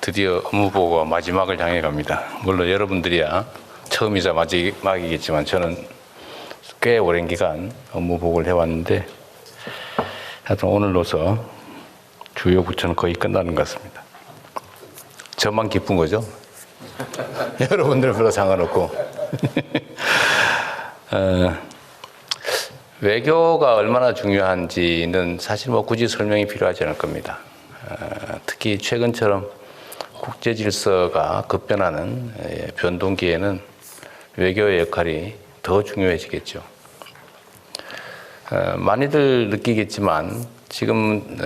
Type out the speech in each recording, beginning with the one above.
드디어 업무보고가 마지막을 향해 갑니다. 물론 여러분들이야 처음이자 마지막이겠지만 저는 꽤 오랜 기간 업무보고를 해왔는데 하여튼 오늘로서 주요 부처는 거의 끝나는 것 같습니다. 저만 기쁜 거죠? 여러분들은 별로 상관없고 외교가 얼마나 중요한지는 사실 뭐 굳이 설명이 필요하지 않을 겁니다. 특히 최근처럼 국제 질서가 급변하는 변동기에는 외교의 역할이 더 중요해지겠죠. 많이들 느끼겠지만 지금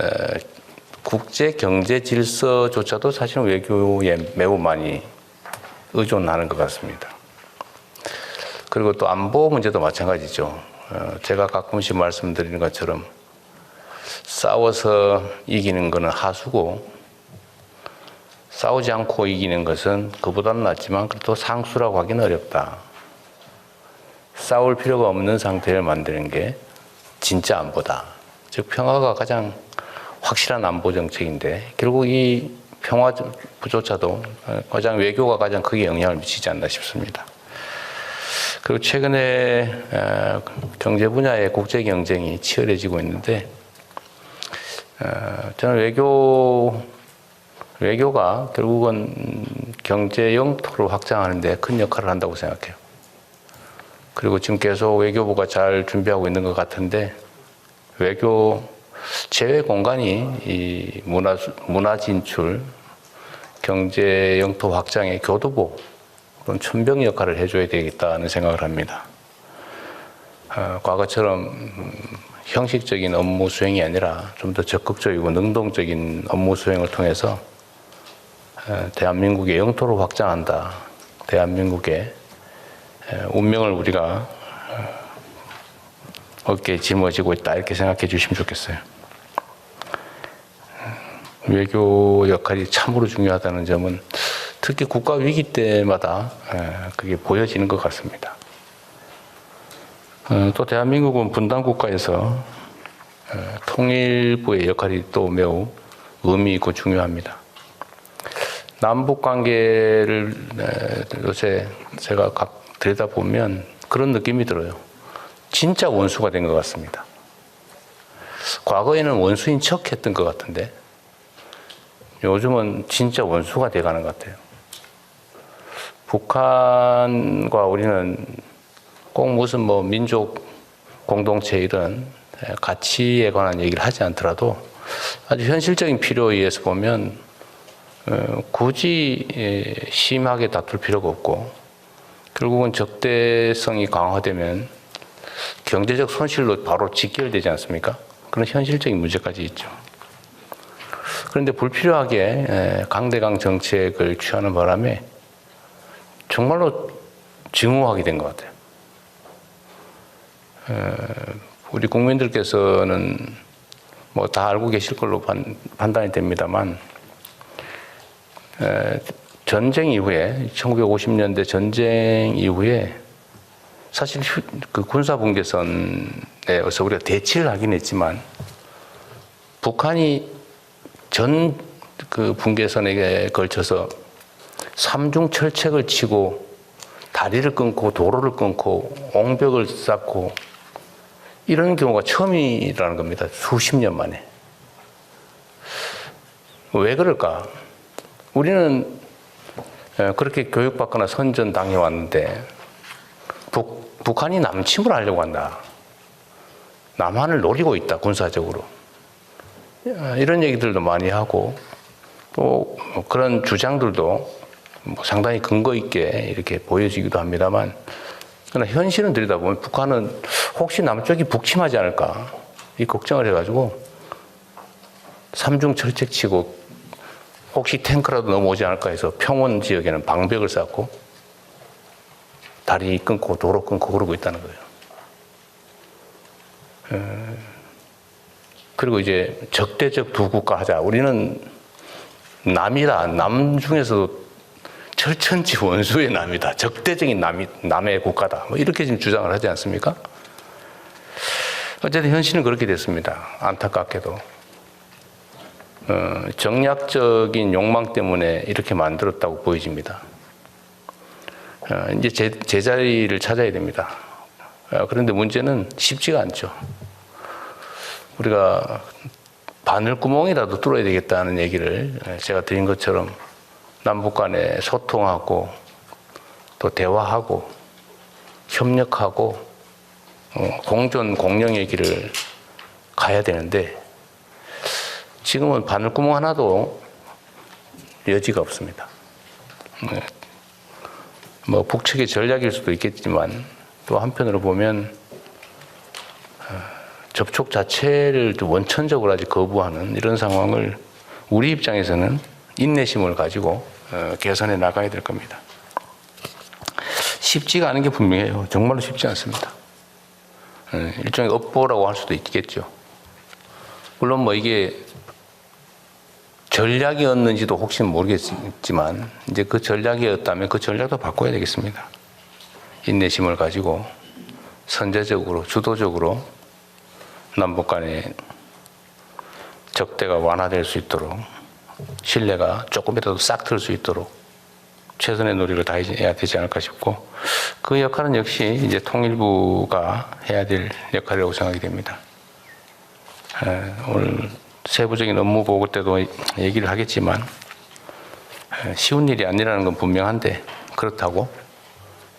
국제 경제 질서조차도 사실은 외교에 매우 많이 의존하는 것 같습니다. 그리고 또 안보 문제도 마찬가지죠. 제가 가끔씩 말씀드리는 것처럼 싸워서 이기는 것은 하수고 싸우지 않고 이기는 것은 그보다는 낫지만 또 상수라고 하기는 어렵다. 싸울 필요가 없는 상태를 만드는 게 진짜 안보다. 즉 평화가 가장 확실한 안보 정책인데 결국 이 평화조차도 가장 외교가 가장 크게 영향을 미치지 않나 싶습니다. 그리고 최근에 경제 분야의 국제 경쟁이 치열해지고 있는데 저는 외교가 결국은 경제 영토를 확장하는 데 큰 역할을 한다고 생각해요. 그리고 지금 계속 외교부가 잘 준비하고 있는 것 같은데 외교 제외 공간이 이 문화 진출, 경제 영토 확장의 교두보, 그런 천병 역할을 해줘야 되겠다는 생각을 합니다. 과거처럼 형식적인 업무 수행이 아니라 좀 더 적극적이고 능동적인 업무 수행을 통해서 대한민국의 영토를 확장한다. 대한민국의 운명을 우리가 어깨에 짊어지고 있다. 이렇게 생각해 주시면 좋겠어요. 외교 역할이 참으로 중요하다는 점은 특히 국가 위기 때마다 그게 보여지는 것 같습니다. 또 대한민국은 분단 국가에서 통일부의 역할이 또 매우 의미 있고 중요합니다. 남북 관계를 요새 제가 들여다보면 그런 느낌이 들어요. 진짜 원수가 된 것 같습니다. 과거에는 원수인 척 했던 것 같은데 요즘은 진짜 원수가 돼가는 것 같아요. 북한과 우리는 꼭 무슨 뭐 민족 공동체 이런 가치에 관한 얘기를 하지 않더라도 아주 현실적인 필요에 의해서 보면 굳이 심하게 다툴 필요가 없고 결국은 적대성이 강화되면 경제적 손실로 바로 직결되지 않습니까? 그런 현실적인 문제까지 있죠. 그런데 불필요하게 강대강 정책을 취하는 바람에 정말로 증오하게 된 것 같아요. 우리 국민들께서는 뭐 다 알고 계실 걸로 판단이 됩니다만 전쟁 이후에 1950년대 전쟁 이후에 사실 그 군사 분계선에서 우리가 대치를 하긴 했지만 북한이 전 그 분계선에 걸쳐서 삼중 철책을 치고 다리를 끊고 도로를 끊고 옹벽을 쌓고 이런 경우가 처음이라는 겁니다. 수십 년 만에. 왜 그럴까? 우리는 그렇게 교육받거나 선전당해 왔는데 북한이 남침을 하려고 한다. 남한을 노리고 있다. 군사적으로. 이런 얘기들도 많이 하고 또 그런 주장들도 상당히 근거 있게 이렇게 보여지기도 합니다만 그러나 현실은 들여다보면 북한은 혹시 남쪽이 북침하지 않을까 이 걱정을 해가지고 삼중 철책치고 혹시 탱크라도 넘어오지 않을까 해서 평원 지역에는 방벽을 쌓고 다리 끊고 도로 끊고 그러고 있다는 거예요. 그리고 이제 적대적 두 국가 하자. 우리는 남이다. 남 중에서도 철천지 원수의 남이다. 적대적인 남의 국가다. 뭐 이렇게 지금 주장을 하지 않습니까? 어쨌든 현실은 그렇게 됐습니다. 안타깝게도. 정략적인 욕망 때문에 이렇게 만들었다고 보여집니다. 이제 제자리를 찾아야 됩니다. 그런데 문제는 쉽지가 않죠. 우리가 바늘구멍이라도 뚫어야 되겠다는 얘기를 제가 드린 것처럼 남북 간에 소통하고 또 대화하고 협력하고 공존 공영의 길을 가야 되는데 지금은 바늘구멍 하나도 여지가 없습니다. 뭐 북측의 전략일 수도 있겠지만 또 한편으로 보면 접촉 자체를 원천적으로 아직 거부하는 이런 상황을 우리 입장에서는 인내심을 가지고 개선해 나가야 될 겁니다. 쉽지가 않은 게 분명해요. 정말로 쉽지 않습니다. 일종의 업보라고 할 수도 있겠죠. 물론 뭐 이게 전략이었는지도 혹시 모르겠지만 이제 그 전략이었다면 그 전략도 바꿔야 되겠습니다. 인내심을 가지고 선제적으로 주도적으로 남북 간의 적대가 완화될 수 있도록 신뢰가 조금이라도 싹 틀 수 있도록 최선의 노력을 다해야 되지 않을까 싶고 그 역할은 역시 이제 통일부가 해야 될 역할이라고 생각이 됩니다. 오늘 세부적인 업무 보고 때도 얘기를 하겠지만 쉬운 일이 아니라는 건 분명한데 그렇다고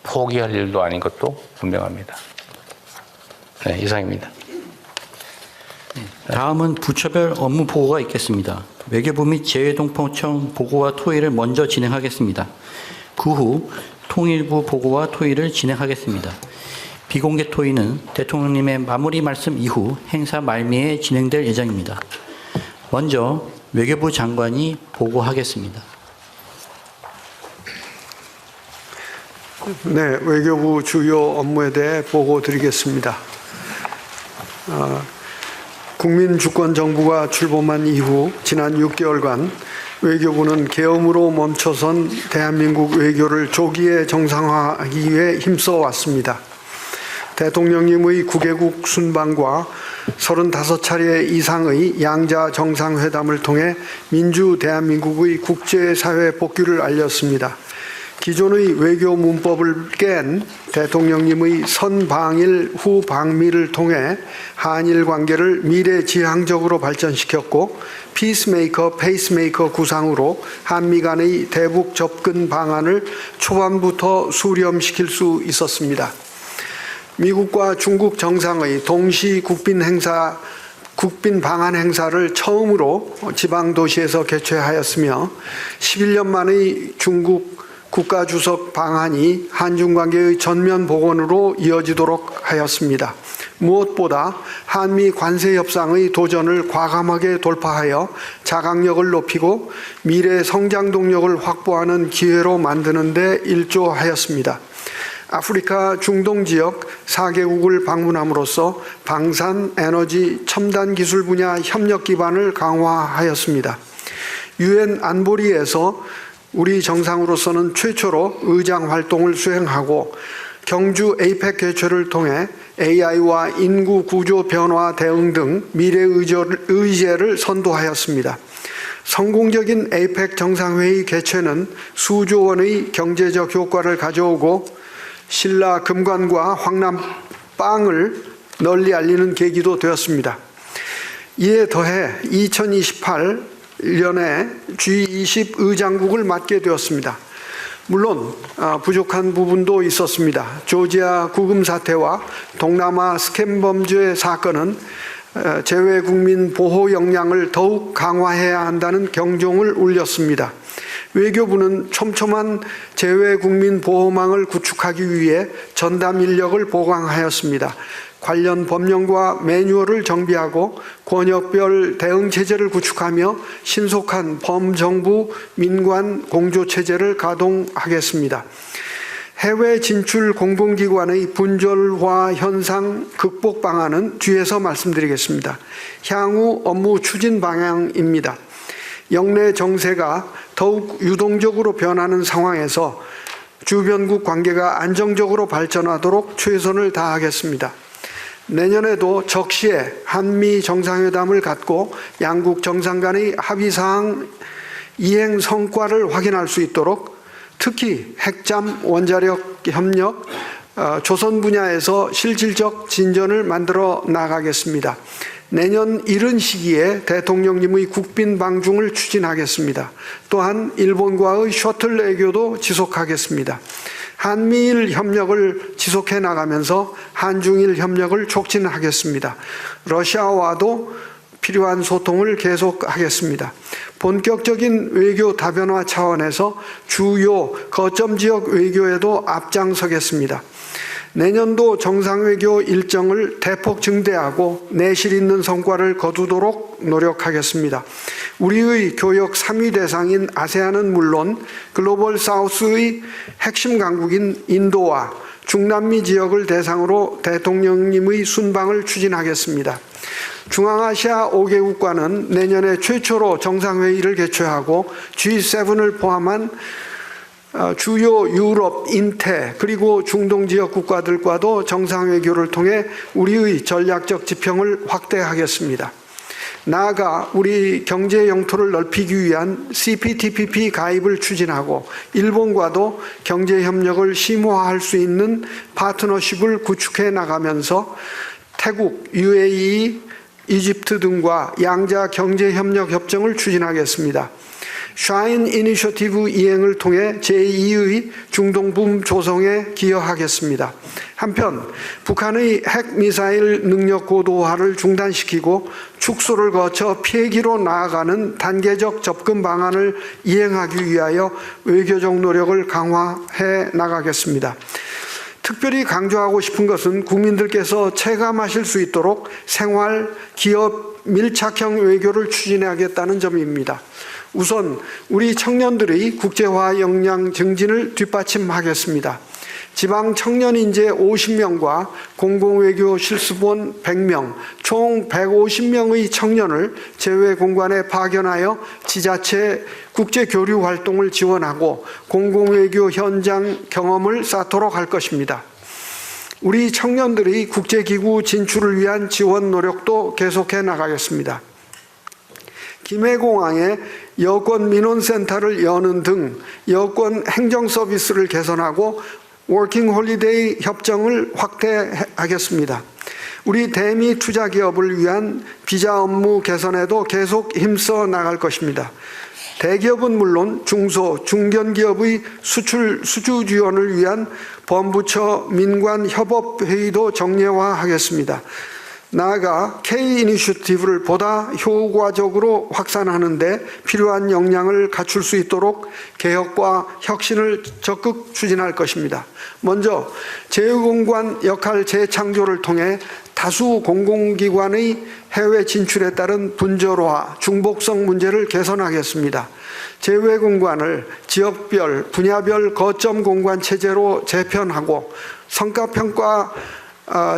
포기할 일도 아닌 것도 분명합니다. 네, 이상입니다. 다음은 부처별 업무 보고가 있겠습니다. 외교부 및 재외동포청 보고와 토의를 먼저 진행하겠습니다. 그 후 통일부 보고와 토의를 진행하겠습니다. 비공개 토의는 대통령님의 마무리 말씀 이후 행사 말미에 진행될 예정입니다. 먼저 외교부 장관이 보고하겠습니다. 네, 외교부 주요 업무에 대해 보고 드리겠습니다. 국민주권정부가 출범한 이후 지난 6개월간 외교부는 계엄으로 멈춰선 대한민국 외교를 조기에 정상화하기 위해 힘써 왔습니다. 대통령님의 9개국 순방과 35차례 이상의 양자 정상회담을 통해 민주 대한민국의 국제사회 복귀를 알렸습니다. 기존의 외교 문법을 깬 대통령님의 선방일 후방미를 통해 한일 관계를 미래지향적으로 발전시켰고 피스메이커, 페이스메이커 구상으로 한미 간의 대북 접근 방안을 초반부터 수렴시킬 수 있었습니다. 미국과 중국 정상의 동시 국빈 방한 행사를 처음으로 지방 도시에서 개최하였으며 11년 만의 중국 국가주석 방한이 한중 관계의 전면 복원으로 이어지도록 하였습니다. 무엇보다 한미 관세 협상의 도전을 과감하게 돌파하여 자각력을 높이고 미래 성장 동력을 확보하는 기회로 만드는 데 일조하였습니다. 아프리카 중동 지역 4개국을 방문함으로써 방산, 에너지, 첨단 기술 분야 협력 기반을 강화하였습니다. 유엔 안보리에서 우리 정상으로서는 최초로 의장 활동을 수행하고 경주 에이펙 개최를 통해 AI와 인구 구조 변화 대응 등 미래 의제를 선도하였습니다. 성공적인 에이펙 정상회의 개최는 수조 원의 경제적 효과를 가져오고 신라 금관과 황남 빵을 널리 알리는 계기도 되었습니다. 이에 더해 2028년에 G20 의장국을 맡게 되었습니다. 물론 부족한 부분도 있었습니다. 조지아 구금 사태와 동남아 스캠 범죄 사건은 재외국민 보호 역량을 더욱 강화해야 한다는 경종을 울렸습니다. 외교부는 촘촘한 재외국민 보호망을 구축하기 위해 전담 인력을 보강하였습니다. 관련 법령과 매뉴얼을 정비하고 권역별 대응 체제를 구축하며 신속한 범정부 민관 공조 체제를 가동하겠습니다. 해외 진출 공공기관의 분절화 현상 극복 방안은 뒤에서 말씀드리겠습니다. 향후 업무 추진 방향입니다. 영내 정세가 더욱 유동적으로 변하는 상황에서 주변국 관계가 안정적으로 발전하도록 최선을 다하겠습니다. 내년에도 적시에 한미 정상회담을 갖고 양국 정상 간의 합의사항 이행 성과를 확인할 수 있도록 특히 핵잠 원자력 협력, 조선 분야에서 실질적 진전을 만들어 나가겠습니다. 내년 이른 시기에 대통령님의 국빈 방중을 추진하겠습니다. 또한 일본과의 셔틀 외교도 지속하겠습니다. 한미일 협력을 지속해 나가면서 한중일 협력을 촉진하겠습니다. 러시아와도 필요한 소통을 계속하겠습니다. 본격적인 외교 다변화 차원에서 주요 거점 지역 외교에도 앞장서겠습니다. 내년도 정상외교 일정을 대폭 증대하고 내실 있는 성과를 거두도록 노력하겠습니다. 우리의 교역 3위 대상인 아세안은 물론 글로벌 사우스의 핵심 강국인 인도와 중남미 지역을 대상으로 대통령님의 순방을 추진하겠습니다. 중앙아시아 5개국과는 내년에 최초로 정상회의를 개최하고 G7을 포함한 주요 유럽, 인태, 그리고 중동 지역 국가들과도 정상외교를 통해 우리의 전략적 지평을 확대하겠습니다. 나아가 우리 경제 영토를 넓히기 위한 CPTPP 가입을 추진하고 일본과도 경제 협력을 심화할 수 있는 파트너십을 구축해 나가면서 태국, UAE, 이집트 등과 양자 경제 협력 협정을 추진하겠습니다. 샤인 이니셔티브 이행을 통해 제2의 중동붐 조성에 기여하겠습니다. 한편 북한의 핵미사일 능력 고도화를 중단시키고 축소를 거쳐 폐기로 나아가는 단계적 접근 방안을 이행하기 위하여 외교적 노력을 강화해 나가겠습니다. 특별히 강조하고 싶은 것은 국민들께서 체감하실 수 있도록 생활, 기업, 밀착형 외교를 추진하겠다는 점입니다. 우선 우리 청년들의 국제화 역량 증진을 뒷받침하겠습니다. 지방 청년 인재 50명과 공공외교 실습원 100명, 총 150명의 청년을 재외공관에 파견하여 지자체 국제교류 활동을 지원하고 공공외교 현장 경험을 쌓도록 할 것입니다. 우리 청년들의 국제기구 진출을 위한 지원 노력도 계속해 나가겠습니다. 김해공항에 여권 민원센터를 여는 등 여권 행정 서비스를 개선하고 워킹 홀리데이 협정을 확대하겠습니다. 우리 대미 투자 기업을 위한 비자 업무 개선에도 계속 힘써 나갈 것입니다. 대기업은 물론 중소, 중견기업의 수출 지원을 위한 범부처 민관 협업 회의도 정례화하겠습니다. 나아가 K 이니셔티브를 보다 효과적으로 확산하는 데 필요한 역량을 갖출 수 있도록 개혁과 혁신을 적극 추진할 것입니다. 먼저 재외공관 역할 재창조를 통해 다수 공공기관의 해외 진출에 따른 분절화, 중복성 문제를 개선하겠습니다. 재외공관을 지역별, 분야별 거점 공관 체제로 재편하고 성과평가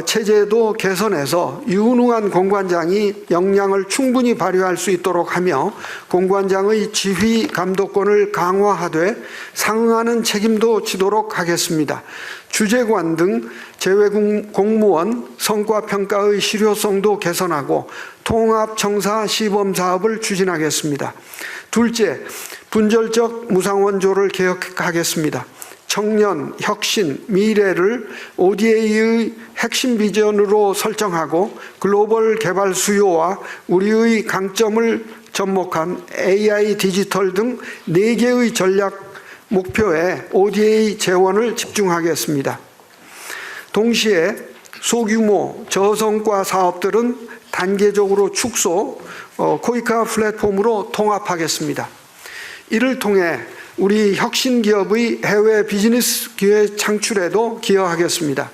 체제도 개선해서 유능한 공관장이 역량을 충분히 발휘할 수 있도록 하며 공관장의 지휘 감독권을 강화하되 상응하는 책임도 지도록 하겠습니다. 주재관 등 재외공무원 성과평가의 실효성도 개선하고 통합청사 시범사업을 추진하겠습니다. 둘째, 분절적 무상원조를 개혁하겠습니다. 청년, 혁신, 미래를 ODA의 핵심 비전으로 설정하고 글로벌 개발 수요와 우리의 강점을 접목한 AI, 디지털 등 4개의 전략 목표에 ODA 재원을 집중하겠습니다. 동시에 소규모 저성과 사업들은 단계적으로 축소, 코이카 플랫폼으로 통합하겠습니다. 이를 통해 우리 혁신 기업의 해외 비즈니스 기회 창출에도 기여하겠습니다.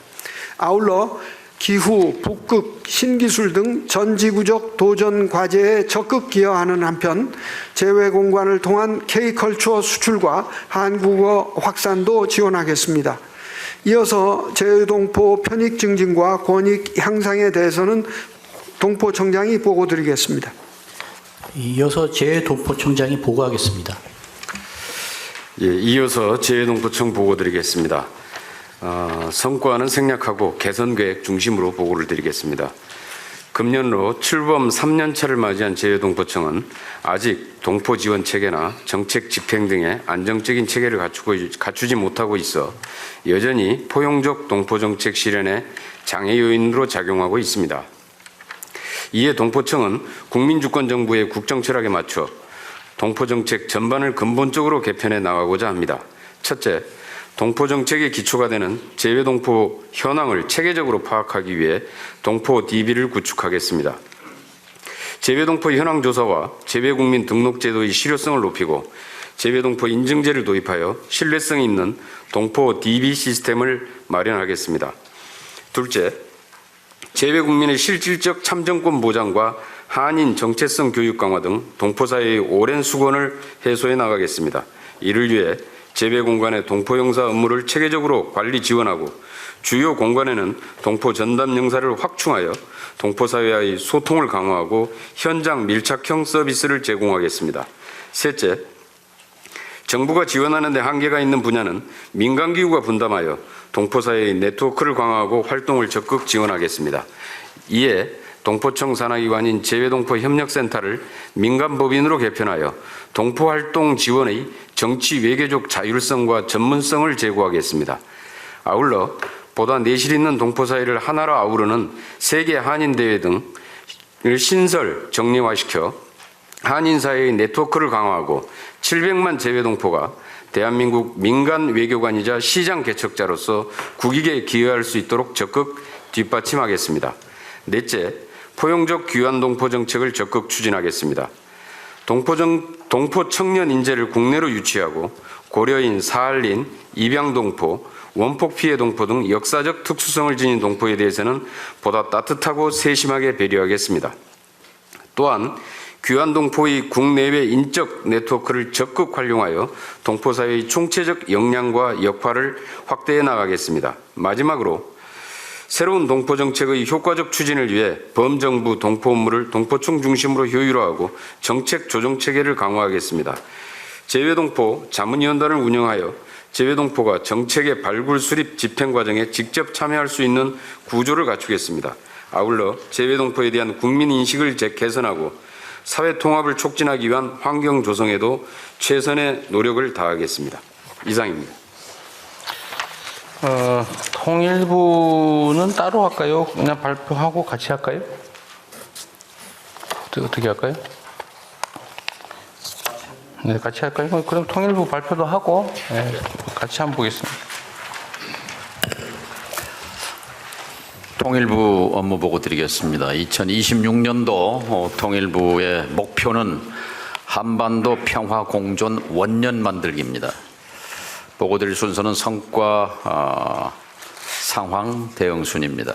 아울러 기후, 북극, 신기술 등 전지구적 도전 과제에 적극 기여하는 한편 재외공관을 통한 K컬처 수출과 한국어 확산도 지원하겠습니다. 이어서 재외동포 편익 증진과 권익 향상에 대해서는 동포청장이 보고드리겠습니다. 이어서 재외동포청장이 보고하겠습니다. 예, 이어서 재외동포청 보고드리겠습니다. 성과는 생략하고 개선 계획 중심으로 보고를 드리겠습니다. 금년으로 출범 3년차를 맞이한 재외동포청은 아직 동포 지원 체계나 정책 집행 등의 안정적인 체계를 갖추지 못하고 있어 여전히 포용적 동포 정책 실현에 장애 요인으로 작용하고 있습니다. 이에 동포청은 국민주권정부의 국정 철학에 맞춰 동포 정책 전반을 근본적으로 개편해 나가고자 합니다. 첫째, 동포 정책의 기초가 되는 재외동포 현황을 체계적으로 파악하기 위해 동포 DB를 구축하겠습니다. 재외동포 현황 조사와 재외국민 등록 제도의 실효성을 높이고 재외동포 인증제를 도입하여 신뢰성 있는 동포 DB 시스템을 마련하겠습니다. 둘째, 재외국민의 실질적 참정권 보장과 한인 정체성 교육 강화 등 동포사회의 오랜 수건을 해소해 나가겠습니다. 이를 위해 재외 공간의 동포 영사 업무를 체계적으로 관리 지원하고 주요 공간에는 동포 전담 영사를 확충하여 동포 사회와의 소통을 강화하고 현장 밀착형 서비스를 제공하겠습니다. 셋째, 정부가 지원하는 데 한계가 있는 분야는 민간기구가 분담하여 동포 사회의 네트워크를 강화하고 활동을 적극 지원하겠습니다. 이에 동포청 산하기관인 재외동포 협력센터를 민간법인으로 개편하여 동포활동 지원의 정치 외교적 자율성과 전문성을 제고하겠습니다. 아울러 보다 내실 있는 동포사회를 하나로 아우르는 세계 한인대회 등을 신설 정례화시켜 한인사회의 네트워크를 강화하고 700만 재외동포가 대한민국 민간 외교관이자 시장 개척자로서 국익에 기여할 수 있도록 적극 뒷받침하겠습니다. 넷째, 포용적 귀환 동포 정책을 적극 추진하겠습니다. 동포 청년 인재를 국내로 유치하고 고려인, 사할린, 입양동포, 원폭 피해 동포 등 역사적 특수성을 지닌 동포에 대해서는 보다 따뜻하고 세심하게 배려하겠습니다. 또한 귀환 동포의 국내외 인적 네트워크를 적극 활용하여 동포사회의 총체적 역량과 역할을 확대해 나가겠습니다. 마지막으로 새로운 동포 정책의 효과적 추진을 위해 범정부 동포 업무를 동포청 중심으로 효율화하고 정책 조정 체계를 강화하겠습니다. 재외동포 자문위원단을 운영하여 재외동포가 정책의 발굴, 수립, 집행 과정에 직접 참여할 수 있는 구조를 갖추겠습니다. 아울러 재외동포에 대한 국민인식을 개선하고 사회 통합을 촉진하기 위한 환경 조성에도 최선의 노력을 다하겠습니다. 이상입니다. 통일부는 따로 할까요? 그냥 발표하고 같이 할까요? 어떻게 할까요? 네, 같이 할까요? 그럼 통일부 발표도 하고 네, 같이 한번 보겠습니다. 통일부 업무 보고 드리겠습니다. 2026년도 통일부의 목표는 한반도 평화 공존 원년 만들기입니다. 보고 드릴 순서는 성과, 상황, 대응 순입니다.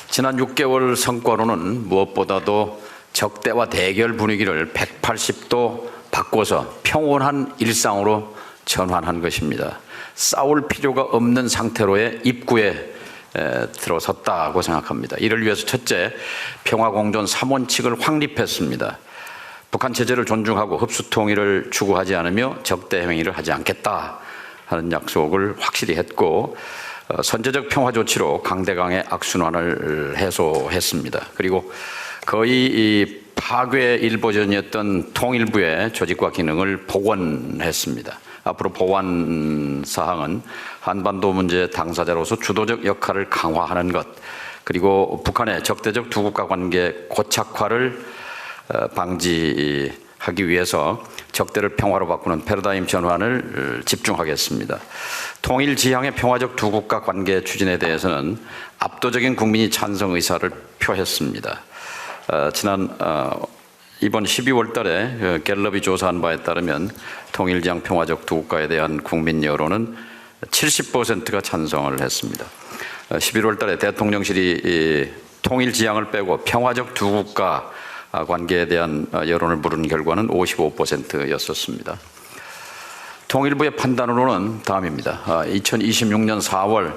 지난 6개월 성과로는 무엇보다도 적대와 대결 분위기를 180도 바꿔서 평온한 일상으로 전환한 것입니다. 싸울 필요가 없는 상태로의 입구에 들어섰다고 생각합니다. 이를 위해서 첫째, 평화공존 3원칙을 확립했습니다. 북한 체제를 존중하고 흡수 통일을 추구하지 않으며 적대 행위를 하지 않겠다 하는 약속을 확실히 했고, 선제적 평화 조치로 강대강의 악순환을 해소했습니다. 그리고 거의 파괴 일보전이었던 통일부의 조직과 기능을 복원했습니다. 앞으로 보완 사항은 한반도 문제 당사자로서 주도적 역할을 강화하는 것, 그리고 북한의 적대적 두 국가 관계 고착화를 방지하기 위해서 적대를 평화로 바꾸는 패러다임 전환을 집중하겠습니다. 통일 지향의 평화적 두 국가 관계 추진에 대해서는 압도적인 국민이 찬성 의사를 표했습니다. 이번 12월 달에 갤럽이 조사한 바에 따르면 통일지향 평화적 두 국가에 대한 국민 여론은 70%가 찬성을 했습니다. 11월 달에 대통령실이 통일지향을 빼고 평화적 두 국가 관계에 대한 여론을 물은 결과는 55%였었습니다. 통일부의 판단으로는 다음입니다. 2026년 4월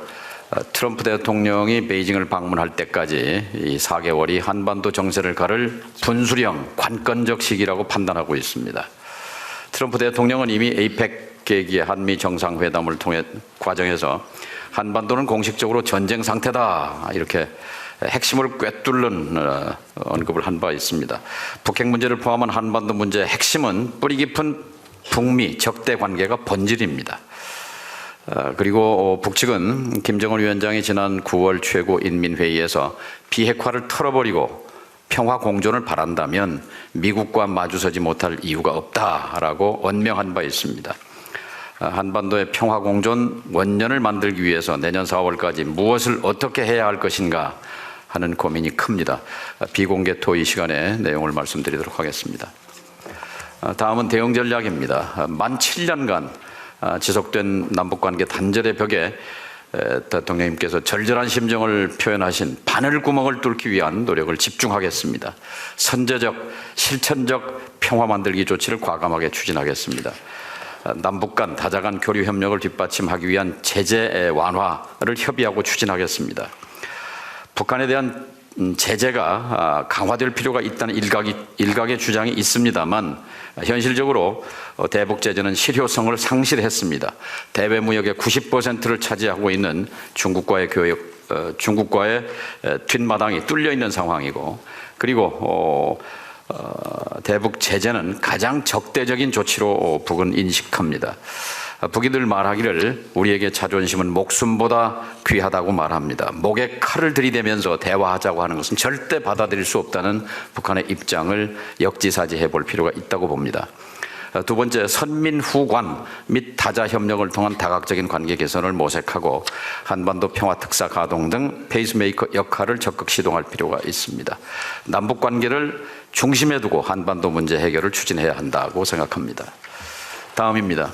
트럼프 대통령이 베이징을 방문할 때까지 이 4개월이 한반도 정세를 가를 분수령 관건적 시기라고 판단하고 있습니다. 트럼프 대통령은 이미 에이펙 계기의 한미 정상회담을 통해 과정에서 한반도는 공식적으로 전쟁 상태다 이렇게 핵심을 꿰뚫는 언급을 한 바 있습니다. 북핵 문제를 포함한 한반도 문제의 핵심은 뿌리 깊은 북미 적대 관계가 본질입니다. 그리고 북측은 김정은 위원장이 지난 9월 최고인민회의에서 비핵화를 털어버리고 평화 공존을 바란다면 미국과 마주서지 못할 이유가 없다라고 언명한 바 있습니다. 한반도의 평화 공존 원년을 만들기 위해서 내년 4월까지 무엇을 어떻게 해야 할 것인가 하는 고민이 큽니다. 비공개 토의 시간에 내용을 말씀드리도록 하겠습니다. 다음은 대응 전략입니다. 만 7년간 지속된 남북관계 단절의 벽에 대통령님께서 절절한 심정을 표현하신 바늘구멍을 뚫기 위한 노력을 집중하겠습니다. 선제적, 실천적 평화 만들기 조치를 과감하게 추진하겠습니다. 남북 간 다자간 교류 협력을 뒷받침하기 위한 제재 완화를 협의하고 추진하겠습니다. 북한에 대한 제재가 강화될 필요가 있다는 일각의 주장이 있습니다만 현실적으로 대북 제재는 실효성을 상실했습니다. 대외 무역의 90%를 차지하고 있는 중국과의 뒷마당이 뚫려 있는 상황이고, 그리고 대북 제재는 가장 적대적인 조치로 북은 인식합니다. 북이 늘 말하기를 우리에게 자존심은 목숨보다 귀하다고 말합니다. 목에 칼을 들이대면서 대화하자고 하는 것은 절대 받아들일 수 없다는 북한의 입장을 역지사지해 볼 필요가 있다고 봅니다. 두 번째, 선민후관 및 다자 협력을 통한 다각적인 관계 개선을 모색하고 한반도 평화 특사 가동 등 페이스메이커 역할을 적극 시동할 필요가 있습니다. 남북 관계를 중심에 두고 한반도 문제 해결을 추진해야 한다고 생각합니다. 다음입니다.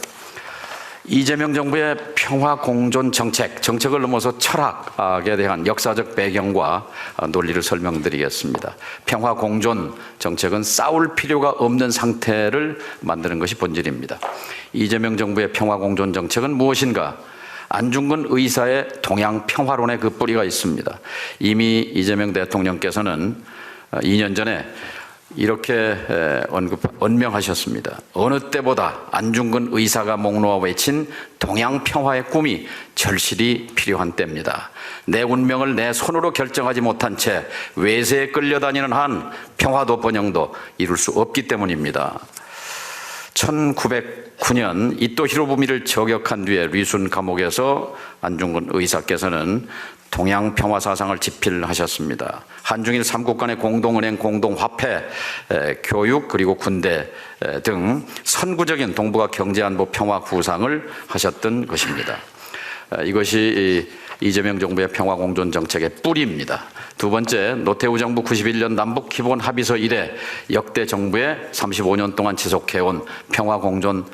이재명 정부의 평화 공존 정책을 넘어서 철학에 대한 역사적 배경과 논리를 설명드리겠습니다. 평화 공존 정책은 싸울 필요가 없는 상태를 만드는 것이 본질입니다. 이재명 정부의 평화 공존 정책은 무엇인가? 안중근 의사의 동양 평화론에 그 뿌리가 있습니다. 이미 이재명 대통령께서는 2년 전에 이렇게 언명하셨습니다. 어느 때보다 안중근 의사가 목놓아 외친 동양 평화의 꿈이 절실히 필요한 때입니다. 내 운명을 내 손으로 결정하지 못한 채 외세에 끌려다니는 한 평화도 번영도 이룰 수 없기 때문입니다. 1909년 이토 히로부미를 저격한 뒤에 리순 감옥에서 안중근 의사께서는 동양 평화 사상을 집필하셨습니다. 한중일 3국 간의 공동은행, 공동화폐, 교육 그리고 군대 등 선구적인 동북아 경제안보 평화 구상을 하셨던 것입니다. 이것이 이재명 정부의 평화 공존 정책의 뿌리입니다. 두 번째, 노태우 정부 91년 남북 기본 합의서 이래 역대 정부의 35년 동안 지속해온 평화 공존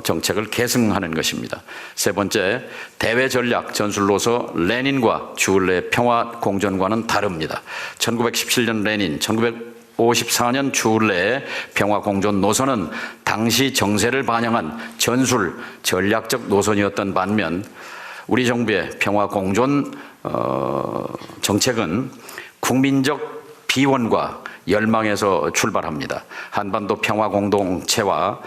정책을 계승하는 것입니다. 세 번째, 대외 전략 전술로서 레닌과 주울레의 평화 공존과는 다릅니다. 1917년 레닌, 1954년 주울레의 평화 공존 노선은 당시 정세를 반영한 전술 전략적 노선이었던 반면 우리 정부의 평화 공존 정책은 국민적 비원과 열망에서 출발합니다. 한반도 평화 공동체와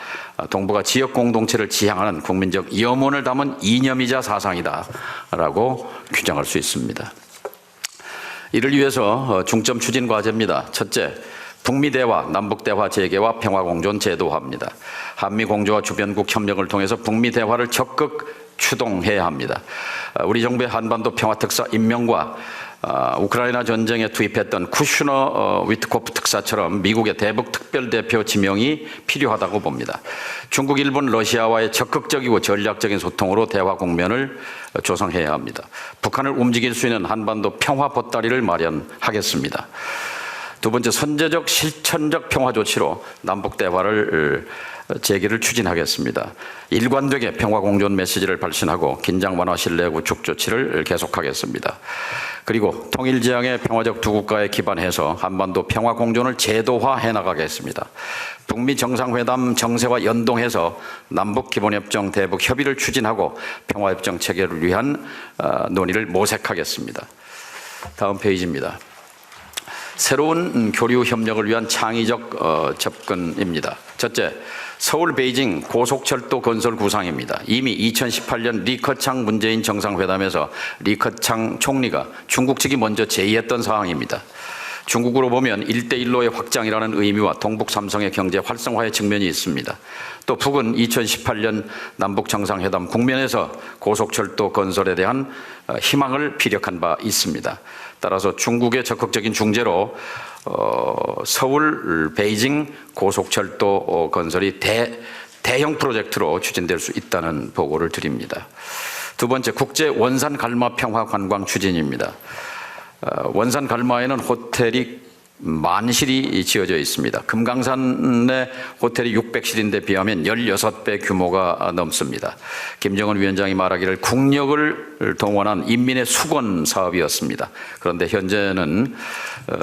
동북아 지역 공동체를 지향하는 국민적 염원을 담은 이념이자 사상이다라고 규정할 수 있습니다. 이를 위해서 중점 추진 과제입니다. 첫째, 북미 대화, 남북 대화 재개와 평화 공존 제도화입니다. 한미 공조와 주변국 협력을 통해서 북미 대화를 적극 추동해야 합니다. 우리 정부의 한반도 평화 특사 임명과 우크라이나 전쟁에 투입했던 쿠슈너 위트코프 특사처럼 미국의 대북 특별대표 지명이 필요하다고 봅니다. 중국, 일본, 러시아와의 적극적이고 전략적인 소통으로 대화 국면을 조성해야 합니다. 북한을 움직일 수 있는 한반도 평화 보따리를 마련하겠습니다. 두 번째, 선제적 실천적 평화 조치로 남북 대화를 재개를 추진하겠습니다. 일관되게 평화 공존 메시지를 발신하고 긴장 완화 신뢰 구축 조치를 계속하겠습니다. 그리고 통일지향의 평화적 두 국가에 기반해서 한반도 평화 공존을 제도화해 나가겠습니다. 북미 정상회담 정세와 연동해서 남북 기본협정 대북 협의를 추진하고 평화협정 체결을 위한 논의를 모색하겠습니다. 다음 페이지입니다. 새로운 교류 협력을 위한 창의적 접근입니다. 첫째, 서울 베이징 고속철도 건설 구상입니다. 이미 2018년 리커창 문재인 정상회담에서 리커창 총리가 중국 측이 먼저 제의했던 사항입니다. 중국으로 보면 1대1로의 확장이라는 의미와 동북 삼성의 경제 활성화의 측면이 있습니다. 또 북은 2018년 남북 정상회담 국면에서 고속철도 건설에 대한 희망을 피력한 바 있습니다. 따라서 중국의 적극적인 중재로 서울 베이징 고속철도 건설이 대형 프로젝트로 추진될 수 있다는 보고를 드립니다. 두 번째, 국제 원산 갈마 평화 관광 추진입니다. 원산 갈마에는 호텔이 만실이 지어져 있습니다. 금강산의 호텔이 600실인데 비하면 16배 규모가 넘습니다. 김정은 위원장이 말하기를 국력을 동원한 인민의 수건 사업이었습니다. 그런데 현재는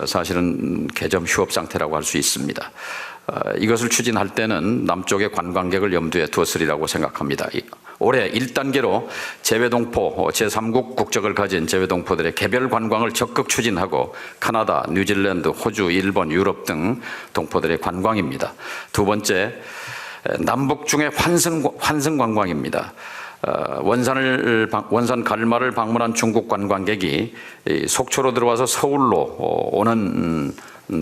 사실은 개점 휴업 상태라고 할 수 있습니다. 이것을 추진할 때는 남쪽의 관광객을 염두에 두었으리라고 생각합니다. 올해 1단계로 재외동포 제3국 국적을 가진 재외동포들의 개별 관광을 적극 추진하고 카나다, 뉴질랜드, 호주, 일본, 유럽 등 동포들의 관광입니다. 두 번째, 남북 중의 환승 관광입니다. 원산 갈마를 방문한 중국 관광객이 속초로 들어와서 서울로 오는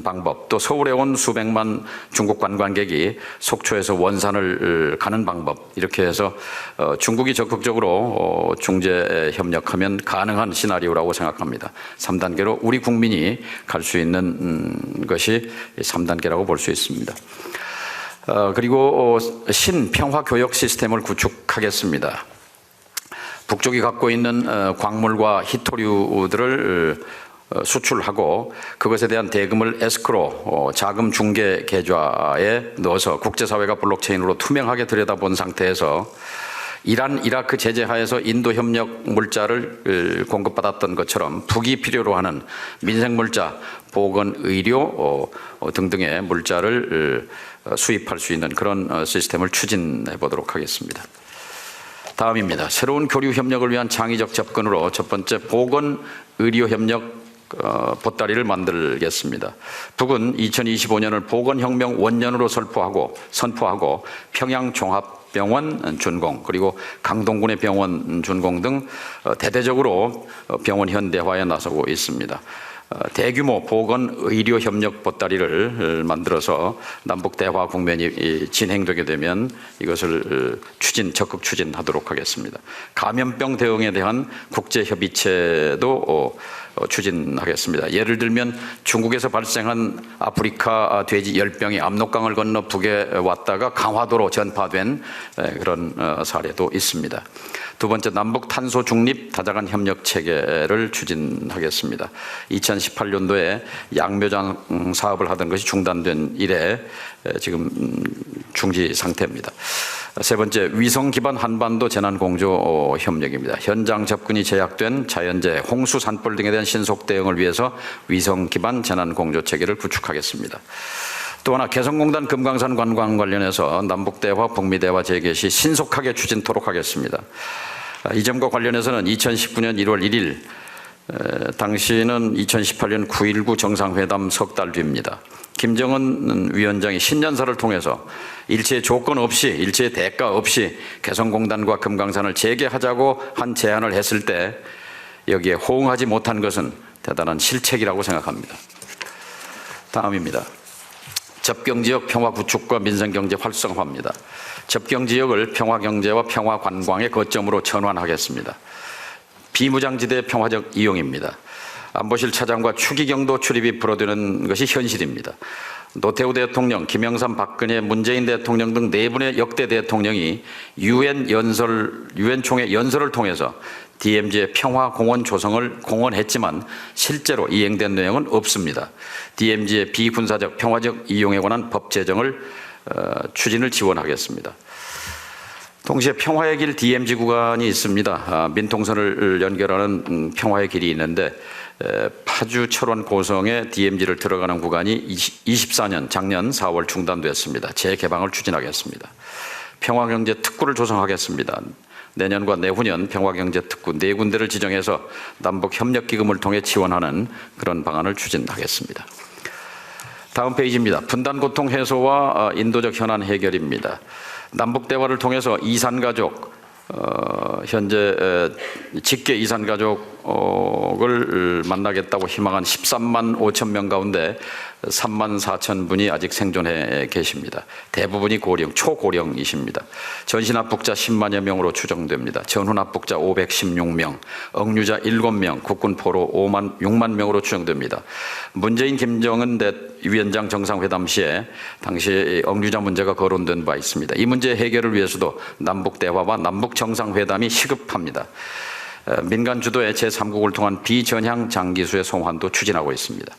방법, 또 서울에 온 수백만 중국 관광객이 속초에서 원산을 가는 방법, 이렇게 해서 중국이 적극적으로 중재 협력하면 가능한 시나리오라고 생각합니다. 3단계로 우리 국민이 갈 수 있는 것이 3단계라고 볼 수 있습니다. 그리고 신평화 교역 시스템을 구축하겠습니다. 북쪽이 갖고 있는 광물과 희토류들을 수출하고 그것에 대한 대금을 에스크로 자금 중개 계좌에 넣어서 국제사회가 블록체인으로 투명하게 들여다본 상태에서 이란, 이라크 제재 하에서 인도 협력 물자를 공급받았던 것처럼 북이 필요로 하는 민생 물자, 보건, 의료 등등의 물자를 수입할 수 있는 그런 시스템을 추진해 보도록 하겠습니다. 다음입니다. 새로운 교류 협력을 위한 창의적 접근으로 첫 번째, 보건, 의료 협력 보따리를 만들겠습니다. 북은 2025년을 보건혁명 원년으로 선포하고 평양종합병원 준공, 그리고 강동군의 병원 준공 등 대대적으로 병원 현대화에 나서고 있습니다. 대규모 보건 의료 협력 보따리를 만들어서 남북 대화 국면이 진행되게 되면 이것을 적극 추진하도록 하겠습니다. 감염병 대응에 대한 국제 협의체도 추진하겠습니다. 예를 들면 중국에서 발생한 아프리카 돼지 열병이 압록강을 건너 북에 왔다가 강화도로 전파된 그런 사례도 있습니다. 두 번째, 남북 탄소 중립 다자간 협력 체계를 추진하겠습니다. 2018년도에 양묘장 사업을 하던 것이 중단된 이래 지금 중지 상태입니다. 세 번째, 위성 기반 한반도 재난공조 협력입니다. 현장 접근이 제약된 자연재해, 홍수, 산불 등에 대한 신속 대응을 위해서 위성 기반 재난공조 체계를 구축하겠습니다. 또 하나, 개성공단 금강산 관광 관련해서 남북대화, 북미대화 재개시 신속하게 추진토록 하겠습니다. 이 점과 관련해서는 2019년 1월 1일, 당시는 2018년 9.19 정상회담 석 달 뒤입니다. 김정은 위원장이 신년사를 통해서 일체의 조건 없이, 일체의 대가 없이 개성공단과 금강산을 재개하자고 한 제안을 했을 때 여기에 호응하지 못한 것은 대단한 실책이라고 생각합니다. 다음입니다. 접경지역 평화 구축과 민생경제 활성화입니다. 접경지역을 평화경제와 평화관광의 거점으로 전환하겠습니다. 비무장지대 평화적 이용입니다. 안보실 차장과 추기경도 출입이 불어드는 것이 현실입니다. 노태우 대통령, 김영삼, 박근혜, 문재인 대통령 등 네 분의 역대 대통령이 유엔 총회 연설을 통해서 DMZ의 평화공원 조성을 공언했지만 실제로 이행된 내용은 없습니다. DMZ의 비군사적 평화적 이용에 관한 법 제정을 추진을 지원하겠습니다. 동시에 평화의 길 DMZ 구간이 있습니다. 민통선을 연결하는 평화의 길이 있는데 파주 철원 고성에 DMZ를 들어가는 구간이 24년 작년 4월 중단됐습니다. 재개방을 추진하겠습니다. 평화경제 특구를 조성하겠습니다. 내년과 내후년 평화경제 특구 4군데를 지정해서 남북협력기금을 통해 지원하는 그런 방안을 추진하겠습니다. 다음 페이지입니다. 분단 고통 해소와 인도적 현안 해결입니다. 남북 대화를 통해서 이산가족, 현재 직계 이산가족을 만나겠다고 희망한 13만 5천 명 가운데 3만 4천 분이 아직 생존해 계십니다. 대부분이 고령, 초고령이십니다. 전신합북자 10만여 명으로 추정됩니다. 전훈합북자 516명, 억류자 7명, 국군포로 6만 명으로 추정됩니다. 문재인 김정은 위원장 정상회담 시에 당시 억류자 문제가 거론된 바 있습니다. 이 문제 해결을 위해서도 남북 대화와 남북 정상회담이 시급합니다. 민간 주도의 제3국을 통한 비전향 장기수의 송환도 추진하고 있습니다.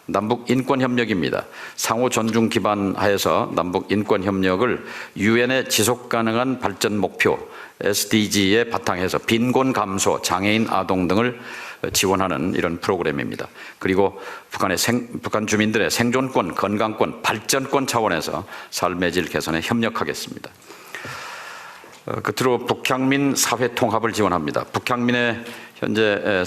남북 인권 협력입니다. 상호 존중 기반 하에서 남북 인권 협력을 유엔의 지속 가능한 발전 목표 SDG에 바탕해서 빈곤 감소, 장애인 아동 등을 지원하는 이런 프로그램입니다. 그리고 북한 주민들의 생존권, 건강권, 발전권 차원에서 삶의 질 개선에 협력하겠습니다. 끝으로 북향민 사회 통합을 지원합니다. 북향민의 현재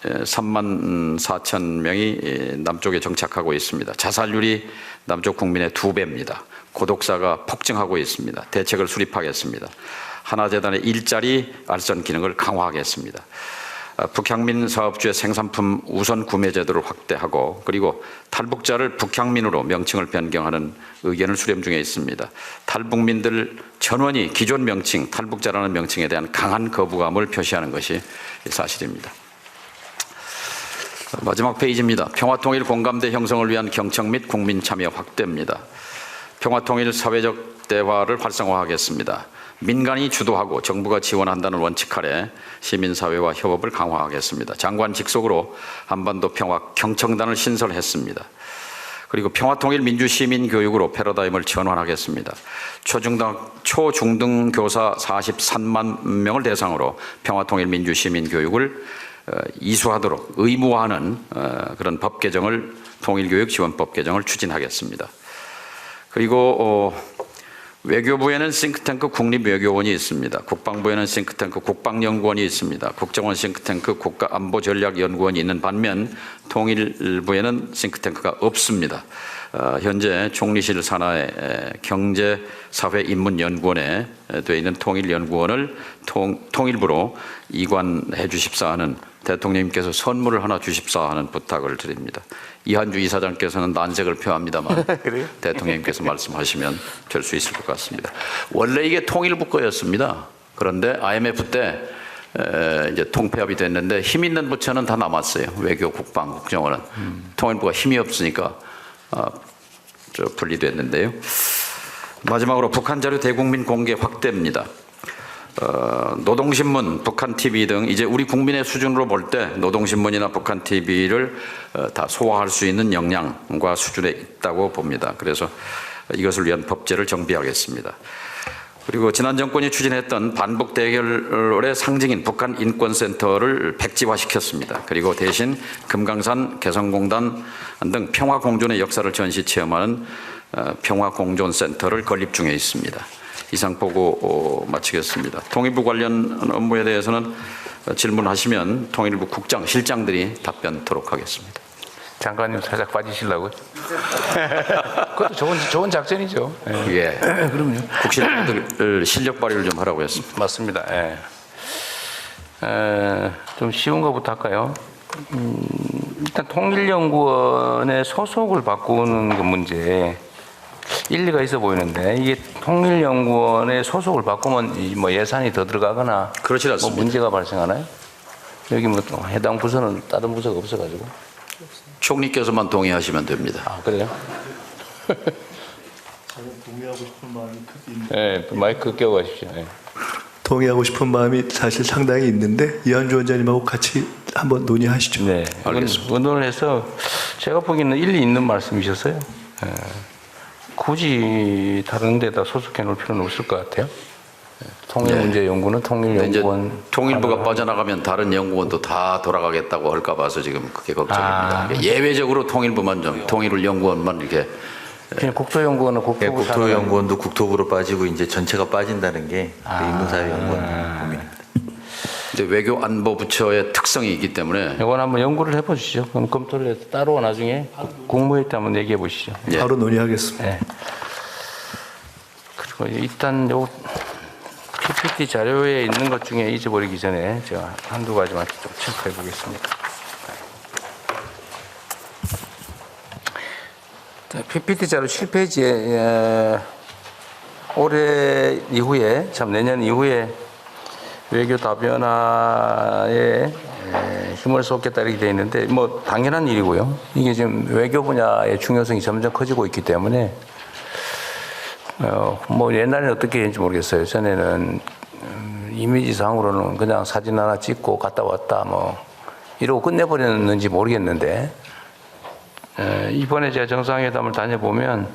3만 4천 명이 남쪽에 정착하고 있습니다. 자살률이 남쪽 국민의 2배입니다. 고독사가 폭증하고 있습니다. 대책을 수립하겠습니다. 하나재단의 일자리 알선 기능을 강화하겠습니다. 북향민 사업주의 생산품 우선 구매 제도를 확대하고 그리고 탈북자를 북향민으로 명칭을 변경하는 의견을 수렴 중에 있습니다. 탈북민들 전원이 기존 명칭 탈북자라는 명칭에 대한 강한 거부감을 표시하는 것이 사실입니다. 마지막 페이지입니다. 평화통일 공감대 형성을 위한 경청 및 국민 참여 확대입니다. 평화통일 사회적 대화를 활성화하겠습니다. 민간이 주도하고 정부가 지원한다는 원칙 아래 시민사회와 협업을 강화하겠습니다. 장관 직속으로 한반도 평화 경청단을 신설했습니다. 그리고 평화통일 민주시민교육으로 패러다임을 전환하겠습니다. 초중등 교사 43만 명을 대상으로 평화통일 민주시민교육을 이수하도록 의무화하는 그런 법 개정을 통일교육지원법 개정을 추진하겠습니다. 그리고 외교부에는 싱크탱크 국립외교원이 있습니다. 국방부에는 싱크탱크 국방연구원이 있습니다. 국정원 싱크탱크 국가안보전략연구원이 있는 반면 통일부에는 싱크탱크가 없습니다. 현재 총리실 산하의 경제사회인문연구원에 되어 있는 통일연구원을 통일부로 이관해 주십사 하는 대통령님께서 선물을 하나 주십사 하는 부탁을 드립니다. 이한주 이사장께서는 난색을 표합니다만 대통령님께서 말씀하시면 될 수 있을 것 같습니다. 원래 이게 통일부 거였습니다. 그런데 IMF 때 이제 통폐합이 됐는데 힘 있는 부처는 다 남았어요. 외교, 국방, 국정원은. 통일부가 힘이 없으니까 분리됐는데요. 마지막으로 북한 자료 대국민 공개 확대입니다. 노동신문, 북한TV 등 이제 우리 국민의 수준으로 볼 때 노동신문이나 북한TV를 다 소화할 수 있는 역량과 수준에 있다고 봅니다. 그래서 이것을 위한 법제를 정비하겠습니다. 그리고 지난 정권이 추진했던 반북 대결의 상징인 북한 인권센터를 백지화시켰습니다. 그리고 대신 금강산 개성공단 등 평화공존의 역사를 전시 체험하는 평화공존센터를 건립 중에 있습니다. 이상 보고 마치겠습니다. 통일부 관련 업무에 대해서는 질문하시면 통일부 국장, 실장들이 답변토록 하겠습니다. 장관님 살짝 빠지시려고요? 그것도 좋은 작전이죠. 예. 그럼요. 국실장들 실력 발휘를 좀 하라고 했습니다. 맞습니다. 예. 좀 쉬운 것부터 할까요? 일단 통일연구원의 소속을 바꾸는 그 문제 일리가 있어 보이는데 이게 통일연구원의 소속을 바꾸면 뭐 예산이 더 들어가거나 그렇지 않습니다. 뭐 문제가 발생하나요? 여기 뭐 해당 부서는 다른 부서가 없어가지고 총리께서만 동의하시면 됩니다. 아 그래요? 동의하고 싶은 마음이 크게 있는. 네, 마이크 껴 가십시오. 네. 동의하고 싶은 마음이 사실 상당히 있는데 이한주 원장님하고 같이 한번 논의하시죠. 네, 알겠습니다. 의논을 해서 제가 보기에는 일리 있는 말씀이셨어요. 네. 굳이 다른 데다 소속해 놓을 필요는 없을 것 같아요. 통일문제연구는 통일연구원. 통일부가 빠져나가면 다른 연구원도 다 돌아가겠다고 할까 봐서 지금 그게 걱정입니다. 아. 예외적으로 통일부만 좀, 통일연구원만 이렇게. 그냥 국토연구원은 국토부 국토연구원도 국토부로 빠지고 이제 전체가 빠진다는 게 인문사회연구원 고민입니다. 이제 외교안보부처의 특성이 있기 때문에 이건 한번 연구를 해보시죠. 그럼 검토를 해서 따로 나중에 국무회의 때 한번 얘기해 보시죠. 예. 바로 논의하겠습니다. 네. 그리고 일단 요 PPT 자료에 있는 것 중에 잊어버리기 전에 제가 한두 가지만 좀 체크해 보겠습니다. PPT 자료 7페이지에 올해 이후에, 내년 이후에 외교 다변화에 힘을 쏟겠다 이렇게 되어 있는데, 뭐 당연한 일이고요. 이게 지금 외교 분야의 중요성이 점점 커지고 있기 때문에 뭐 옛날에는 어떻게 했는지 모르겠어요. 전에는 이미지상으로는 그냥 사진 하나 찍고 갔다 왔다 뭐 이러고 끝내버렸는지 모르겠는데, 이번에 제가 정상회담을 다녀보면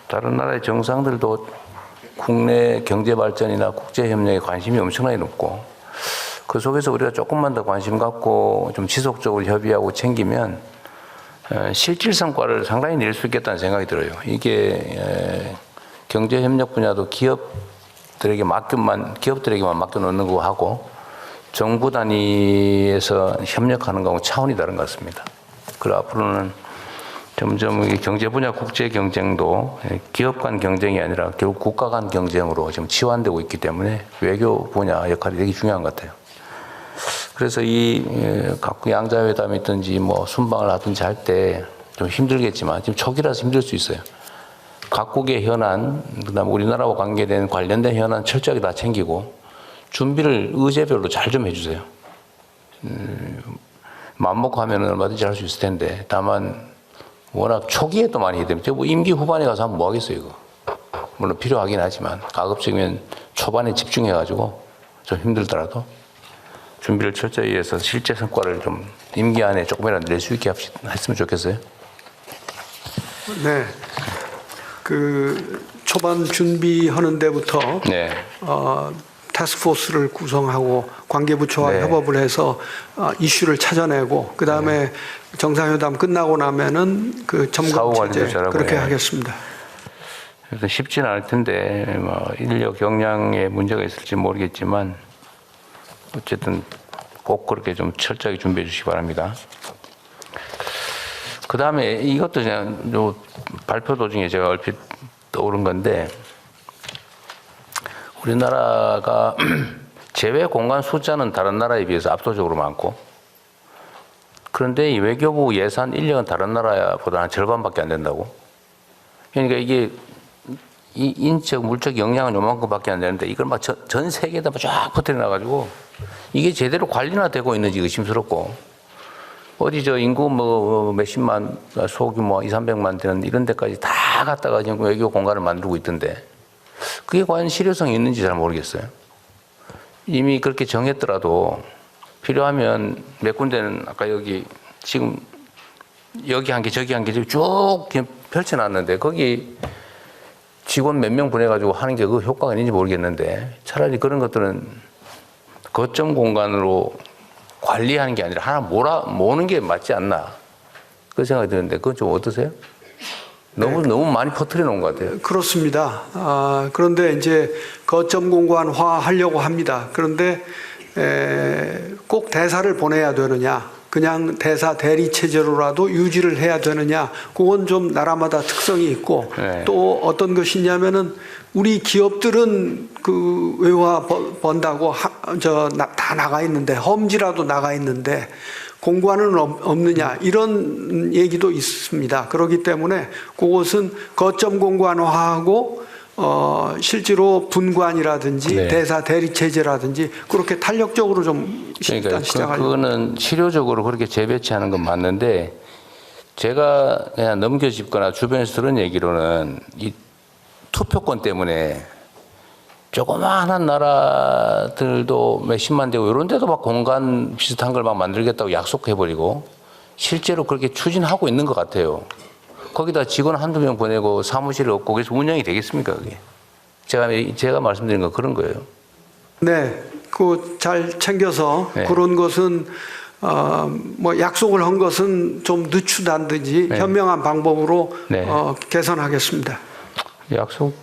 다른 나라의 정상들도 국내 경제 발전이나 국제 협력에 관심이 엄청나게 높고, 그 속에서 우리가 조금만 더 관심 갖고 좀 지속적으로 협의하고 챙기면 실질 성과를 상당히 낼 수 있겠다는 생각이 들어요. 이게 경제 협력 분야도 기업들에게만 맡겨놓는 거 하고 정부 단위에서 협력하는 거하고 차원이 다른 것 같습니다. 그리고 앞으로는 점점 경제 분야 국제 경쟁도 기업 간 경쟁이 아니라 결국 국가 간 경쟁으로 지금 치환되고 있기 때문에 외교 분야 역할이 되게 중요한 것 같아요. 그래서 이 각국 양자회담이든지 뭐 순방을 하든지 할 때 좀 힘들겠지만, 지금 초기라서 힘들 수 있어요. 각국의 현안, 그다음에 우리나라와 관계된 관련된 현안 철저하게 다 챙기고 준비를 의제별로 잘 좀 해주세요. 맘먹고 하면 얼마든지 할 수 있을 텐데, 다만 워낙 초기에 또 많이 해야 됩니다. 뭐 임기 후반에 가서 하면 뭐 하겠어요, 이거. 물론 필요하긴 하지만 가급적이면 초반에 집중해가지고 좀 힘들더라도 준비를 철저히 해서 실제 성과를 좀 임기 안에 조금이라도 낼 수 있게 했으면 좋겠어요. 네. 그 초반 준비하는 데부터 네. 태스크포스를 구성하고 관계부처와 네. 협업을 해서 이슈를 찾아내고, 그 다음에 정상회담 끝나고 나면은 그 점검 사후 관리도 체제 잘하고, 그렇게 예. 하겠습니다. 그래서 쉽지는 않을 텐데, 뭐 인력 역량에 문제가 있을지 모르겠지만 어쨌든 꼭 그렇게 좀 철저하게 준비해 주시기 바랍니다. 그 다음에 이것도 그냥 요 발표 도중에 제가 얼핏 떠오른 건데, 우리나라가 제외 공간 숫자는 다른 나라에 비해서 압도적으로 많고, 그런데 이 외교부 예산 인력은 다른 나라보다 한 절반밖에 안 된다고. 그러니까 이게 이 인적 물적 역량은 요만큼밖에 안 되는데 이걸 막 전 세계에다 쫙 퍼뜨려놔가지고 이게 제대로 관리나 되고 있는지 의심스럽고, 어디 저 인구 뭐 몇십만, 소규모 200~300만 되는 이런 데까지 다 갖다가 지금 외교 공간을 만들고 있던데, 그게 과연 실효성이 있는지 잘 모르겠어요. 이미 그렇게 정했더라도 필요하면 몇 군데는 아까 여기 지금 여기 한 개 저기 한 개 쭉 펼쳐놨는데 거기 직원 몇 명 보내가지고 하는 게 그 효과가 있는지 모르겠는데, 차라리 그런 것들은 거점 공간으로 관리하는 게 아니라 하나 모으는 게 맞지 않나, 그 생각이 드는데 그건 좀 어떠세요? 너무 많이 퍼뜨려 놓은 것 같아요. 그렇습니다. 그런데 이제 거점 공간화 하려고 합니다. 그런데 꼭 대사를 보내야 되느냐, 그냥 대사 대리 체제로라도 유지를 해야 되느냐, 그건 좀 나라마다 특성이 있고, 네. 또 어떤 것이냐면은 우리 기업들은 그 외화 번다고 다 나가 있는데, 험지라도 나가 있는데 공관은 없느냐, 이런 얘기도 있습니다. 그렇기 때문에 그것은 거점 공관화하고 실제로 분관이라든지 네. 대사 대리 체제라든지 그렇게 탄력적으로 좀 그러니까 일단 시작하려고. 그거는 실효적으로 그렇게 재배치하는 건 맞는데, 제가 그냥 넘겨짚거나 주변에서 들은 얘기로는 이 투표권 때문에 조그마한 나라들도 몇십만 되고 이런 데도 막 공간 비슷한 걸 막 만들겠다고 약속해버리고 실제로 그렇게 추진하고 있는 것 같아요. 거기다 직원 한두 명 보내고 사무실을 없고 그래서 운영이 되겠습니까, 그게? 제가 말씀드린 건 그런 거예요. 네, 그 잘 챙겨서 네. 그런 것은 뭐 약속을 한 것은 좀 늦추다든지 네. 현명한 방법으로 네. 개선하겠습니다. 약속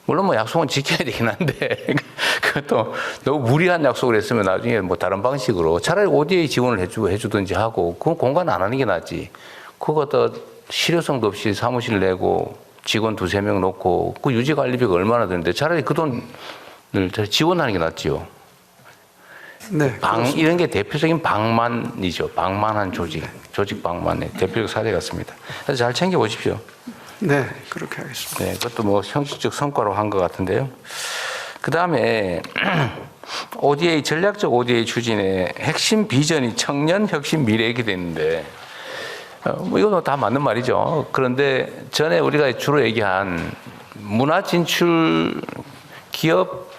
물론 뭐 약속은 지켜야 되긴 한데 그것도 너무 무리한 약속을 했으면 나중에 뭐 다른 방식으로 차라리 ODA 지원을 해주든지 하고 그건 공간 안 하는 게 낫지. 그거 실효성도 없이 사무실 내고 직원 2-3명 놓고 그 유지관리비가 얼마나 드는데 차라리 그 돈을 지원하는 게 낫지요. 네. 이런 게 대표적인 방만이죠. 방만한 조직 방만의 대표적 사례 같습니다. 그래서 잘 챙겨보십시오. 네, 그렇게 하겠습니다. 네, 그것도 뭐 형식적 성과로 한 것 같은데요. 그 다음에 전략적 ODA 추진의 핵심 비전이 청년 혁신 미래 이렇게 됐는데, 뭐 이건 다 맞는 말이죠. 그런데 전에 우리가 주로 얘기한 문화 진출, 기업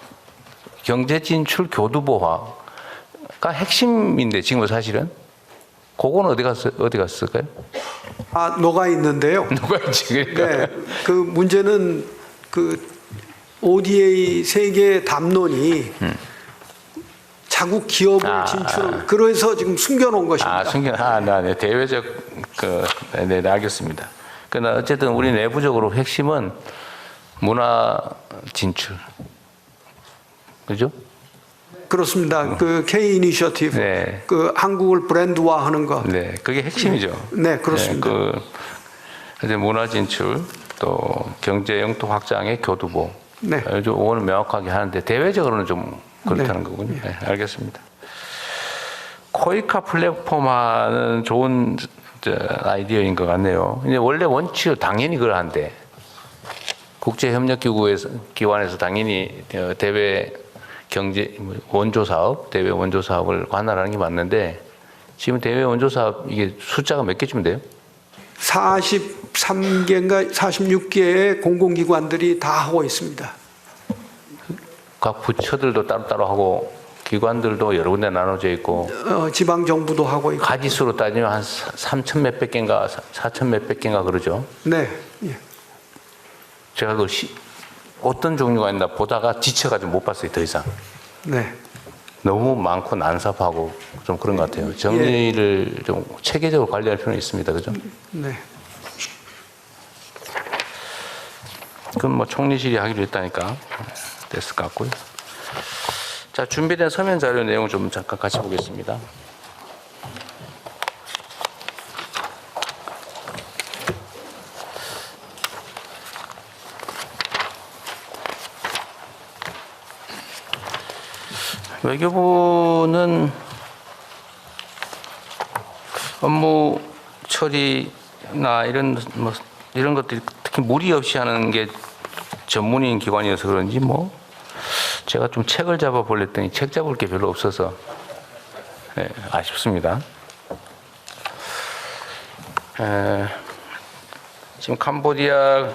경제 진출 교두보화가 핵심인데 지금 사실은 그건 어디 갔을까요? 녹아 있는데요. 누가 있지? 그러니까. 네, 그 문제는 그 ODA 세계 담론이 자국 기업을 진출, 그래서 지금 숨겨놓은 것입니다. 네, 대외적 네, 알겠습니다. 그러나 어쨌든 우리 내부적으로 핵심은 문화 진출, 그죠? 그렇습니다. 그 K 이니셔티브, 네. 그 한국을 브랜드화하는 것. 네, 그게 핵심이죠. 네, 그렇습니다. 이제 문화 진출, 또 경제 영토 확장의 교두보. 네. 오늘 명확하게 하는데 대외적으로는 좀 그렇다는 거군요. 네, 알겠습니다. 코이카 플랫폼화는 좋은 아이디어인 것 같네요. 이제 원래 원칙 당연히 그러한데 국제협력기관에서 당연히 대외 경제 원조 사업, 대외 원조 사업을 관할하는 게 맞는데 지금 대외 원조 사업 이게 숫자가 몇 개쯤 돼요? 43개인가 46개의 공공기관들이 다 하고 있습니다. 각 부처들도 따로따로 하고 기관들도 여러 군데 나눠져 있고 지방정부도 하고 있고. 가지수로 따지면 한 3천 몇백 개인가 4천 몇백 개인가 그러죠. 네. 예. 제가 어떤 종류가 있나 보다가 지쳐가지고 못 봤어요. 더 이상. 네. 너무 많고 난삽하고 좀 그런 것 같아요. 정리를 좀 체계적으로 관리할 필요는 있습니다. 그죠? 네. 그건 뭐 총리실이 하기로 했다니까 됐을 것 같고요. 자, 준비된 서면 자료 내용 좀 잠깐 같이 보겠습니다. 외교부는 업무 처리나 이런 것들이 특히 무리 없이 하는 게 전문인 기관이어서 그런지 제가 좀 책을 잡아 보랬더니 책 잡을 게 별로 없어서 아쉽습니다. 지금 캄보디아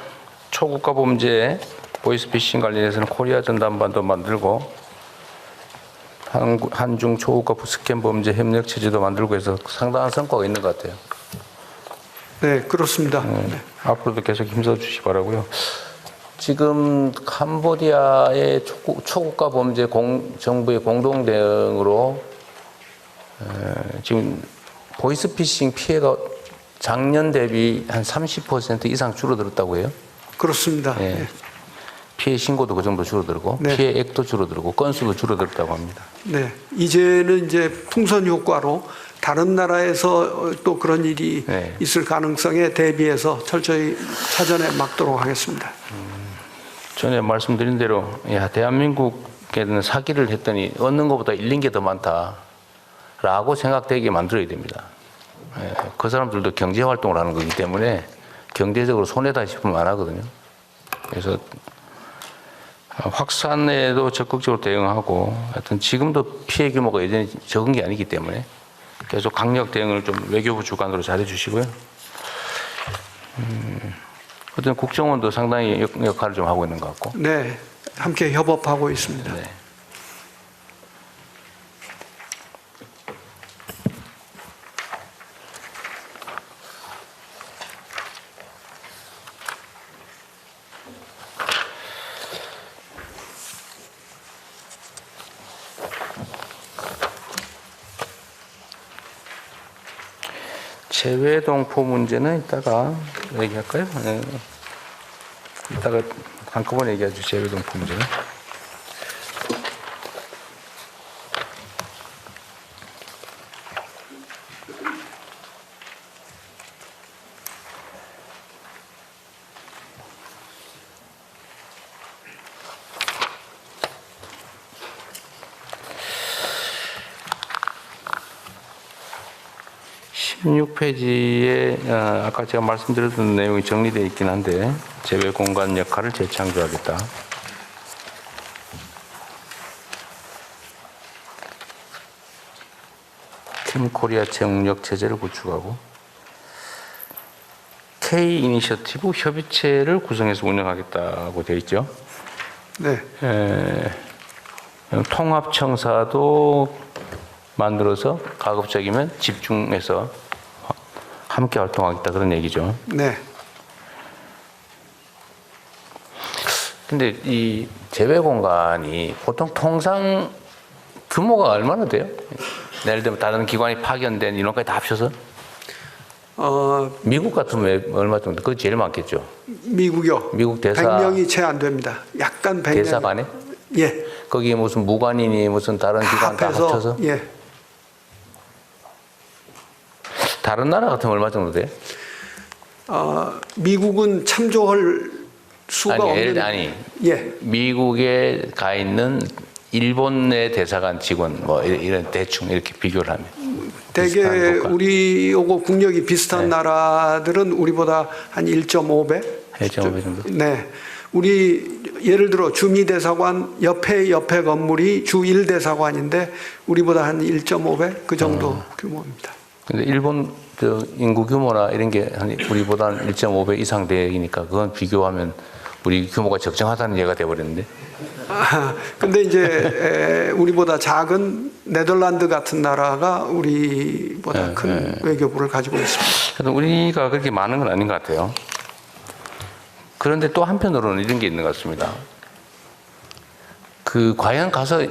초국가 범죄 보이스피싱 관련해서는 코리아 전담반도 만들고 한중 초국가 스캔 범죄 협력 체제도 만들고 해서 상당한 성과가 있는 것 같아요. 네, 그렇습니다. 네. 앞으로도 계속 힘써 주시기 바라고요. 지금 캄보디아의 초국가 범죄 정부의 공동 대응으로 지금 보이스피싱 피해가 작년 대비 한 30% 이상 줄어들었다고 해요. 그렇습니다. 네. 네. 피해 신고도 그 정도 줄어들고 네. 피해액도 줄어들고 건수도 줄어들었다고 합니다. 네, 이제는 이제 풍선 효과로 다른 나라에서 또 그런 일이 네. 있을 가능성에 대비해서 철저히 사전에 막도록 하겠습니다. 전에 말씀드린 대로 대한민국에는 사기를 했더니 얻는 것보다 잃는 게 더 많다라고 생각되게 만들어야 됩니다. 그 사람들도 경제 활동을 하는 거기 때문에 경제적으로 손해다 싶으면 안 하거든요. 그래서 확산에도 적극적으로 대응하고 하여튼 지금도 피해 규모가 예전에 적은 게 아니기 때문에 계속 강력 대응을 좀 외교부 주관으로 잘해 주시고요. 어떤 국정원도 상당히 역할을 좀 하고 있는 것 같고. 네, 함께 협업하고 있습니다. 네. 재외동포 문제는 이따가 얘기할까요? 네. 이따가 한꺼번에 얘기하죠. 재외동포 문제는. (16) 페이지에 아까 제가 말씀드렸던 내용이 정리되어 있긴 한데 재외 공간 역할을 재창조하겠다. 팀 코리아 협력 체제를 구축하고 K 이니셔티브 협의체를 구성해서 운영하겠다고 되어 있죠. 네. 통합청사도 만들어서 가급적이면 집중해서 함께 활동하겠다 그런 얘기죠. 네. 근데 이 재외 공간이 보통 통상 규모가 얼마나 돼요? 예를 들면 다른 기관이 파견된 인원까지 다 합쳐서? 미국 같으면 얼마 정도? 그거 제일 많겠죠. 미국이요. 미국 대사 100명이 채 안 됩니다. 약간 100명. 대사관에? 예. 거기에 무슨 무관이니 무슨 다른 기관 다 합쳐서? 예. 다른 나라 같으면 얼마 정도 돼요? 미국은 참조할 수가 없는. 아니. 예. 미국에 가 있는 일본의 대사관 직원 뭐 이런 대충 이렇게 비교를 하면 대개 우리하고 국력이 비슷한 네. 나라들은 우리보다 한 1.5배? 1.5배 정도? 네. 우리 예를 들어 주미대사관 옆에 건물이 주 1대사관인데 우리보다 한 1.5배 그 정도 규모입니다. 근데 일본 인구 규모나 이런 게 한 우리보다 한 1.5배 이상 되니까 그건 비교하면 우리 규모가 적정하다는 얘기가 돼버렸는데. 근데 이제 우리보다 작은 네덜란드 같은 나라가 우리보다 큰 외교부를 가지고 있습니다. 그래도 우리가 그렇게 많은 건 아닌 것 같아요. 그런데 또 한편으로는 이런 게 있는 것 같습니다. 그 과연 가서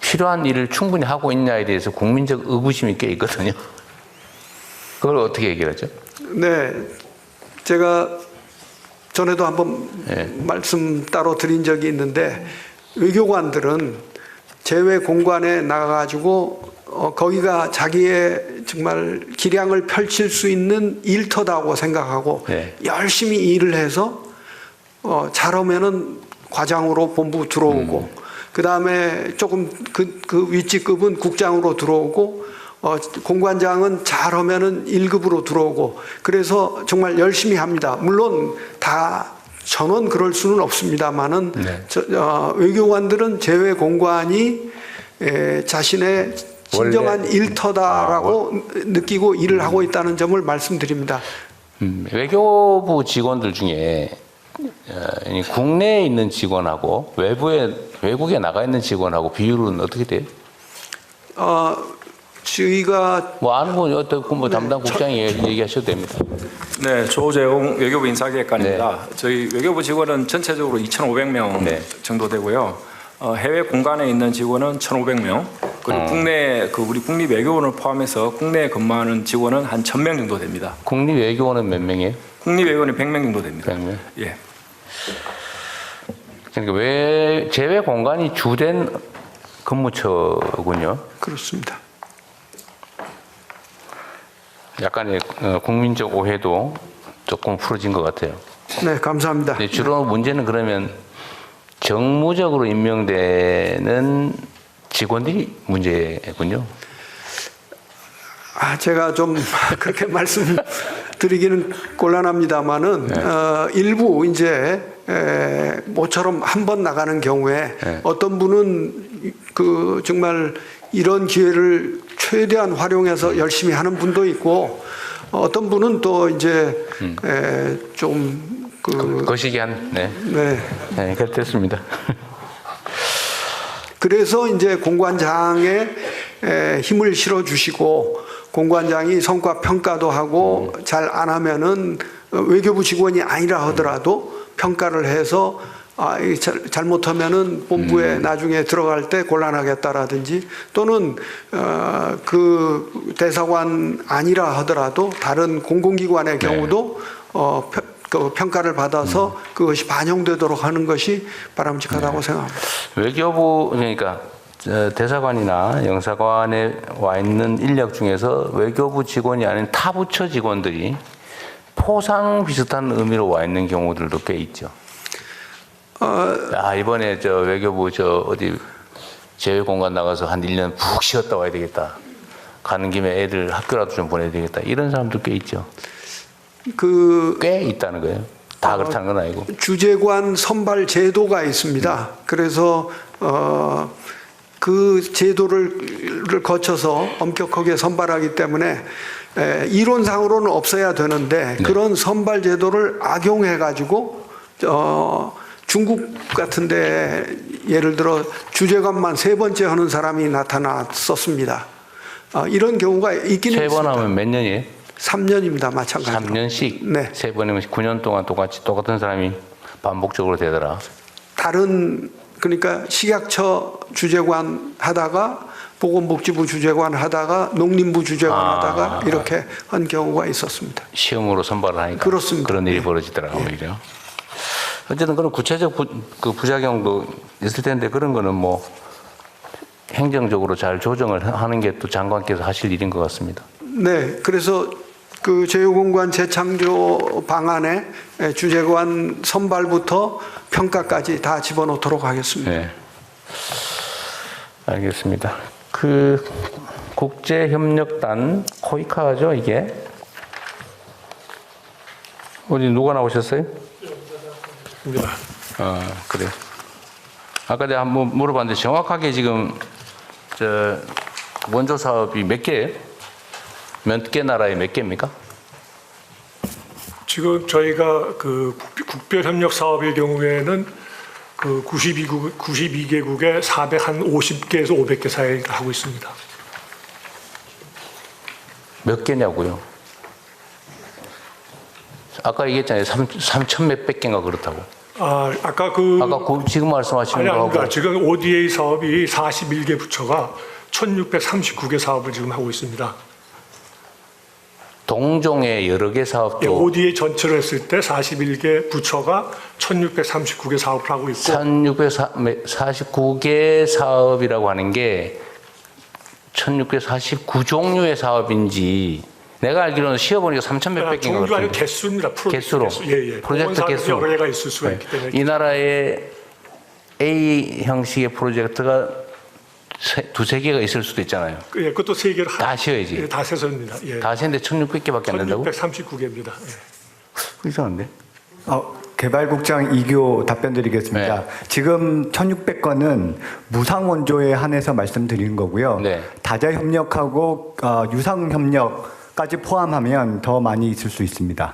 필요한 일을 충분히 하고 있냐에 대해서 국민적 의구심이 꽤 있거든요. 그걸 어떻게 해결하죠? 네, 제가 전에도 한번 말씀 따로 드린 적이 있는데 외교관들은 재외 공간에 나가가지고 거기가 자기의 정말 기량을 펼칠 수 있는 일터다고 생각하고 열심히 일을 해서 잘하면은 과장으로 본부 들어오고 그 다음에 조금 그 윗직급은 국장으로 들어오고 공관장은 잘하면은 1급으로 들어오고 그래서 정말 열심히 합니다. 물론 다 전원 그럴 수는 없습니다만은 외교관들은 재외 공관이 자신의 진정한 일터다라고 느끼고 일을 하고 있다는 점을 말씀드립니다. 외교부 직원들 중에 국내에 있는 직원하고 외국에 나가 있는 직원하고 비율은 어떻게 돼요? 저희가 뭐 아는 분 어떻고 뭐 담당 국장이 얘기하셔도 됩니다. 네, 조재홍 외교부 인사기획관입니다. 저희 외교부 직원은 전체적으로 2,500명 정도 되고요. 해외 공간에 있는 직원은 1,500명. 그리고 국내 우리 국립 외교원을 포함해서 국내에 근무하는 직원은 한 1,000명 정도 됩니다. 국립 외교원은 몇 명이에요? 국립 외교원이 100명 정도 됩니다. 100명? 예. 그러니까 재외 공간이 주된 근무처군요. 그렇습니다. 약간의 국민적 오해도 조금 풀어진 것 같아요. 네, 감사합니다. 네, 주로 문제는 그러면 정무적으로 임명되는 직원들이 문제군요. 제가 좀 그렇게 말씀드리기는 곤란합니다만은 일부 이제 모처럼 한 번 나가는 경우에 어떤 분은 그 정말 이런 기회를 최대한 활용해서 열심히 하는 분도 있고 어떤 분은 또 이제 좀 거시기한 그렇습니다. 그래서 이제 공관장에 힘을 실어 주시고 공관장이 성과 평가도 하고 잘 안 하면은 외교부 직원이 아니라 하더라도 평가를 해서 잘못하면은 본부에 나중에 들어갈 때 곤란하겠다라든지 또는 그 대사관 아니라 하더라도 다른 공공기관의 경우도 또 평가를 받아서 그것이 반영되도록 하는 것이 바람직하다고 생각합니다. 외교부 그러니까 대사관이나 영사관에 와 있는 인력 중에서 외교부 직원이 아닌 타 부처 직원들이 포상 비슷한 의미로 와 있는 경우들도 꽤 있죠. 이번에 저 외교부 어디 제외공간 나가서 한 1년 푹 쉬었다 와야 되겠다. 가는 김에 애들 학교라도 좀 보내야 되겠다. 이런 사람도 꽤 있죠. 꽤 있다는 거예요. 다 그렇다는 건 아니고. 주재관 선발 제도가 있습니다. 그래서 그 제도를 거쳐서 엄격하게 선발하기 때문에 이론상으로는 없어야 되는데 그런 선발 제도를 악용해 가지고 중국 같은데 예를 들어 주재관만 3번째 하는 사람이 나타났었습니다. 이런 경우가 있기는 있습니다. 3번 하면 몇 년이에요? 3년입니다. 마찬가지로. 3년씩? 네. 3번이면 9년 동안 똑같은 사람이 반복적으로 되더라. 다른 그러니까 식약처 주재관 하다가 보건복지부 주재관 하다가 농림부 주재관 하다가 이렇게 한 경우가 있었습니다. 시험으로 선발을 하니까 그렇습니다. 그런 일이 벌어지더라고요. 오히려. 어쨌든 그런 구체적 그 부작용도 있을 텐데 그런 거는 뭐 행정적으로 잘 조정을 하는 게 또 장관께서 하실 일인 것 같습니다. 네, 그래서 그 제휴공간 재창조 방안에 주재관 선발부터 평가까지 다 집어넣도록 하겠습니다. 네. 알겠습니다. 그 국제협력단 코이카죠, 이게? 어디 누가 나오셨어요? 그래요. 아까 내가 한번 물어봤는데 정확하게 지금 원조 사업이 몇 개예요? 몇 개 나라에 몇 개입니까? 지금 저희가 그 국별협력 사업의 경우에는 그 92개국에 450개에서 500개 사이에 하고 있습니다. 몇 개냐고요? 아까 얘기했잖아요. 3천 몇백 개인가 그렇다고. 아까 지금 말씀하시는 거하고. 그러니까 지금 ODA 사업이 41개 부처가 1639개 사업을 지금 하고 있습니다. 동종의 여러 개 사업도. 예, ODA 전체를 했을 때 41개 부처가 1639개 사업을 하고 있고 1649개 사업이라고 하는 게 1649종류의 사업인지 내가 알기로는 쉬어보니까 3천 몇백 개인가 종류가 아니고 그렇던데. 개수입니다. 개수로. 예. 프로젝트 개수. 여러 개가 있을 수가 있기 때문에. 이 나라에 A 형식의 프로젝트가 두세 개가 있을 수도 있잖아요. 예, 그것도 3개를 다 쉬어야지. 예, 다 세서입니다. 예. 다 세는데 1600개밖에 안 된다고? 1639개입니다. 예. 이상한데? 개발국장 이교 답변 드리겠습니다. 네. 지금 1600건은 무상원조에 한해서 말씀드린 거고요. 네. 다자협력하고 유상협력까지 포함하면 더 많이 있을 수 있습니다.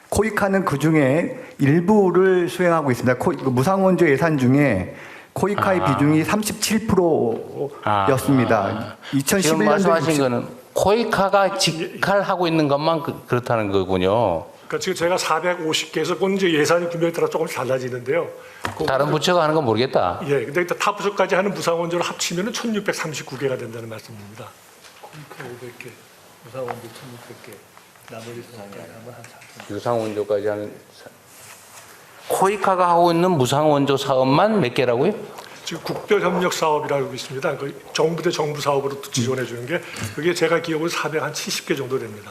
코이카는 그중에 일부를 수행하고 있습니다. 무상원조 예산 중에 코이카의 비중이 37%였습니다. 지금 말씀하신 거는 코이카가 직할하고 있는 것만 그렇다는 거군요. 그러니까 지금 제가 450개에서 그건 이제 예산이 규모에 따라 조금씩 달라지는데요. 다른 부처가 하는 건 모르겠다. 예, 근데 일단 타 부처까지 하는 무상원조를 합치면은 1639개가 된다는 말씀입니다. 코이카 500개, 무상원조 1600개, 나머지 세상에 하면 한 4천. 유상원조까지 하는 코이카가 하고 있는 무상원조 사업만 몇 개라고요? 지금 국별협력 사업이라고 있습니다. 그 정부 대 정부 사업으로 지원해 주는 게 그게 제가 기억으로 470개 정도 됩니다.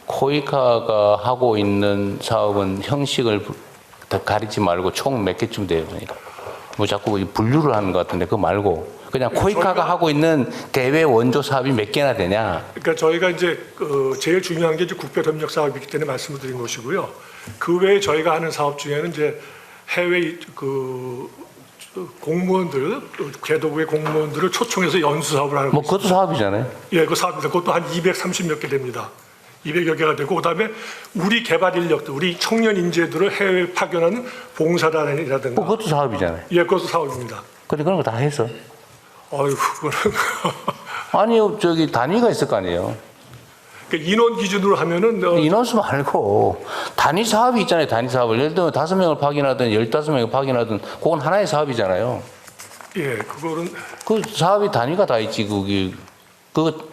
코이카가 하고 있는 사업은 형식을 더 가리지 말고 총 몇 개쯤 돼요? 그러니까 뭐 자꾸 분류를 하는 것 같은데 그거 말고 그냥 코이카가 하고 있는 대외 원조 사업이 몇 개나 되냐? 그러니까 저희가 이제 제일 중요한 게 이제 국별협력 사업이기 때문에 말씀을 드린 것이고요. 그 외에 저희가 하는 사업 중에는 이제 해외 공무원들, 궤도부의 공무원들을 초청해서 연수 사업을 하는 뭐 그것도 사업이잖아요. 예, 그 사업입니다. 그것도 한 230몇 개 됩니다. 200여 개가 되고 그다음에 우리 개발 인력들, 우리 청년 인재들을 해외 파견하는 봉사단이라든가. 뭐 그것도 사업이잖아요. 예, 그것도 사업입니다. 근데 그런 거 다 했어. 어휴, 그거는 아니요, 단위가 있을 거 아니에요. 그러니까 인원 기준으로 하면은 인원수 말고 단위 사업이 있잖아요. 단위 사업을 예를 들면 5명을 파견하든 15명을 파견하든 그건 하나의 사업이잖아요. 예, 그거는 그 사업이 단위가 다 있지. 그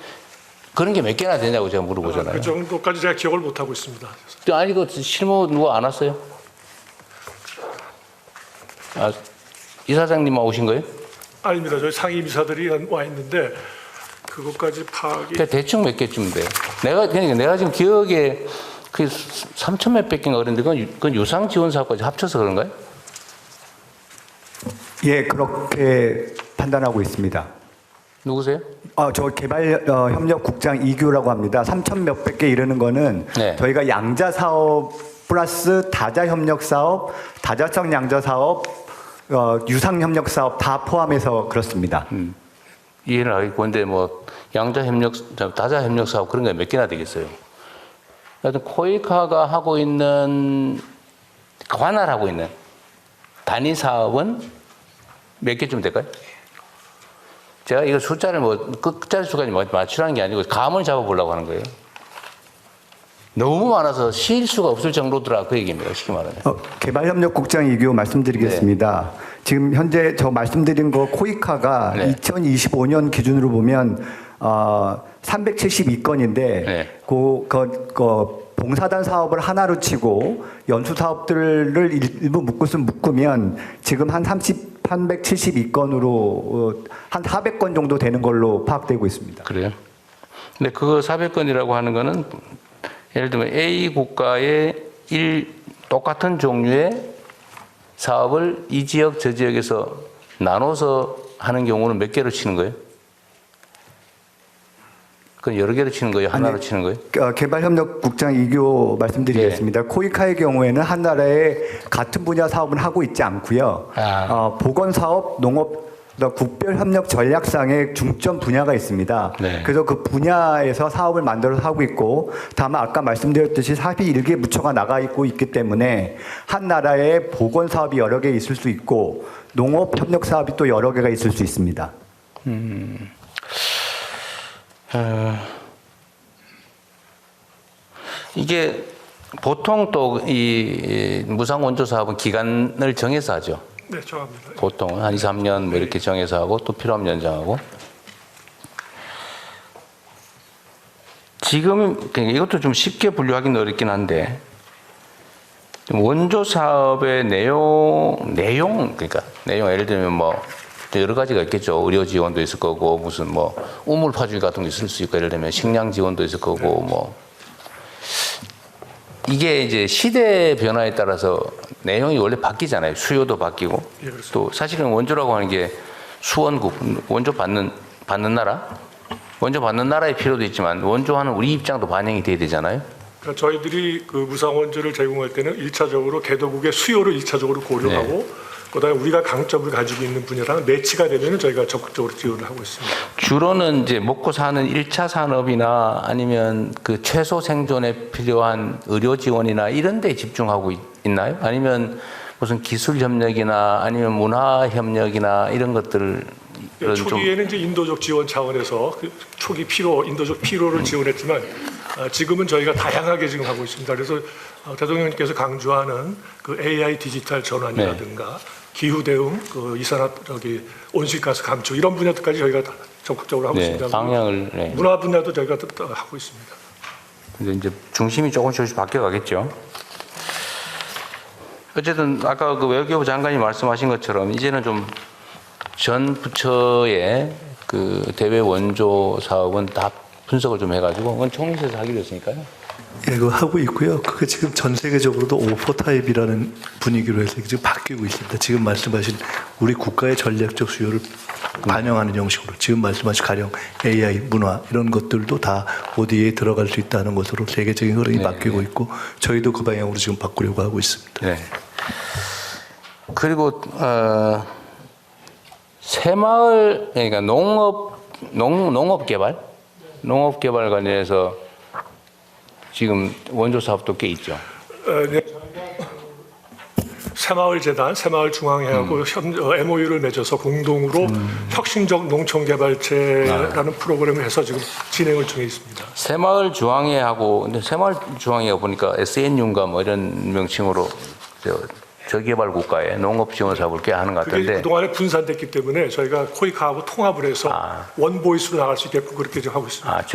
그런 게 몇 개나 되냐고 제가 물어보잖아요. 그 정도까지 제가 기억을 못 하고 있습니다. 아니 그 실무 누가 안 왔어요? 아, 이사장님만 오신 거예요? 아닙니다. 저희 상임이사들이 와 있는데 그것까지 파악이 그러니까 대충 몇 개쯤 돼요. 내가 지금 기억에 그 3천 몇백 개인가 그런데 그건 유상 지원 사업까지 합쳐서 그런가요? 예, 그렇게 판단하고 있습니다. 누구세요? 저 개발협력국장 이규라고 합니다. 3천 몇백 개 이르는 거는 네. 저희가 양자 사업 플러스 다자 협력 사업, 다자성 양자 사업, 유상 협력 사업 다 포함해서 그렇습니다. 이해는 하겠고 근데 뭐 양자 협력, 다자 협력 사업 그런 게 몇 개나 되겠어요? 하여튼 코이카가 하고 있는 관할하고 있는 단위 사업은 몇 개쯤 될까요? 제가 이거 숫자를 뭐 끝자리 수까지 맞추라는 게 아니고 감을 잡아보려고 하는 거예요. 너무 많아서 쉴 수가 없을 정도더라 그 얘기입니다. 쉽게 말하면. 개발협력국장 이규 말씀드리겠습니다. 지금 현재 저 말씀드린 거 코이카가 2025년 기준으로 보면 372건인데 그 봉사단 사업을 하나로 치고 연수 사업들을 일부 묶으면 지금 한 372건으로 한 400건 정도 되는 걸로 파악되고 있습니다. 그래요? 근데 그 400건이라고 하는 거는 예를 들면 A 국가의 똑같은 종류의 사업을 이 지역 저 지역에서 나눠서 하는 경우는 몇 개로 치는 거예요? 그건 여러 개로 치는 거예요? 하나로 치는 거예요? 개발협력국장 이규 말씀드리겠습니다. 코이카의 경우에는 한 나라에 같은 분야 사업은 하고 있지 않고요. 보건사업, 농업, 국별협력 전략상의 중점 분야가 있습니다. 그래서 그 분야에서 사업을 만들어서 하고 있고 다만 아까 말씀드렸듯이 사업이 1개 부처가 나가 있기 때문에 한 나라에 보건사업이 여러 개 있을 수 있고 농업협력사업이 또 여러 개가 있을 수 있습니다. 이게 보통 또 이 무상원조 사업은 기간을 정해서 하죠. 네, 정합니다. 보통 한 2, 3년 뭐 이렇게 정해서 하고 또 필요하면 연장하고. 지금 이것도 좀 쉽게 분류하기는 어렵긴 한데 원조 사업의 내용 그러니까 내용 예를 들면 뭐 여러 가지가 있겠죠. 의료 지원도 있을 거고 무슨 뭐 우물 파주기 같은 게 있을 수 있고 예를 들면 식량 지원도 있을 거고 뭐 이게 이제 시대 변화에 따라서 내용이 원래 바뀌잖아요. 수요도 바뀌고 또 사실은 원조라고 하는 게 수원국 원조 받는 나라 원조 받는 나라의 필요도 있지만 원조하는 우리 입장도 반영이 돼야 되잖아요. 그러니까 저희들이 그 무상원조를 제공할 때는 1차적으로 개도국의 수요를 1차적으로 고려하고 그다음에 우리가 강점을 가지고 있는 분야랑 매치가 되면 저희가 적극적으로 지원을 하고 있습니다. 주로는 이제 먹고 사는 1차 산업이나 아니면 그 최소 생존에 필요한 의료 지원이나 이런 데 집중하고 있나요? 아니면 무슨 기술 협력이나 아니면 문화 협력이나 이런 것들을 초기에는 이제 인도적 지원 차원에서 그 초기 인도적 필요를 지원했지만 지금은 저희가 다양하게 지금 하고 있습니다. 그래서 대통령님께서 강조하는 그 AI 디지털 전환이라든가 기후 대응, 그 이산화 온실가스 감축 이런 분야들까지 저희가 다 적극적으로 하고 있습니다. 방향을 문화 분야도 저희가 하고 있습니다. 근데 이제 중심이 조금씩 바뀌어가겠죠. 어쨌든 아까 그 외교부 장관이 말씀하신 것처럼 이제는 좀 전 부처의 그 대외 원조 사업은 다 분석을 좀 해가지고 그건 총리실에서 하기로 했으니까요. 예, 그거 하고 있고요. 그게 지금 전 세계적으로도 오퍼 타입이라는 분위기로 해서 지금 바뀌고 있습니다. 지금 말씀하신 우리 국가의 전략적 수요를 반영하는 형식으로 지금 말씀하신 가령 AI, 문화 이런 것들도 다 ODA에 들어갈 수 있다는 것으로 세계적인 흐름이 바뀌고 있고 저희도 그 방향으로 지금 바꾸려고 하고 있습니다. 네. 그리고 새마을 그러니까 농업 개발 관련해서 지금 원조 사업도 꽤 있죠. 네. 새마을 재단, 새마을 중앙회하고 MOU를 맺어서 공동으로 혁신적 농촌 개발체라는 프로그램을 해서 지금 진행을 중에 있습니다. 새마을 중앙회하고 근데 새마을 중앙회가 보니까 SNU인가 뭐 이런 명칭으로 저개발 국가에 농업 지원 사업을 꽤 하는 것 그게 같은데 그동안에 분산됐기 때문에 저희가 코이카하고 통합을 해서 원보이스로 나갈 수 있게끔 그렇게 지금 하고 있습니다.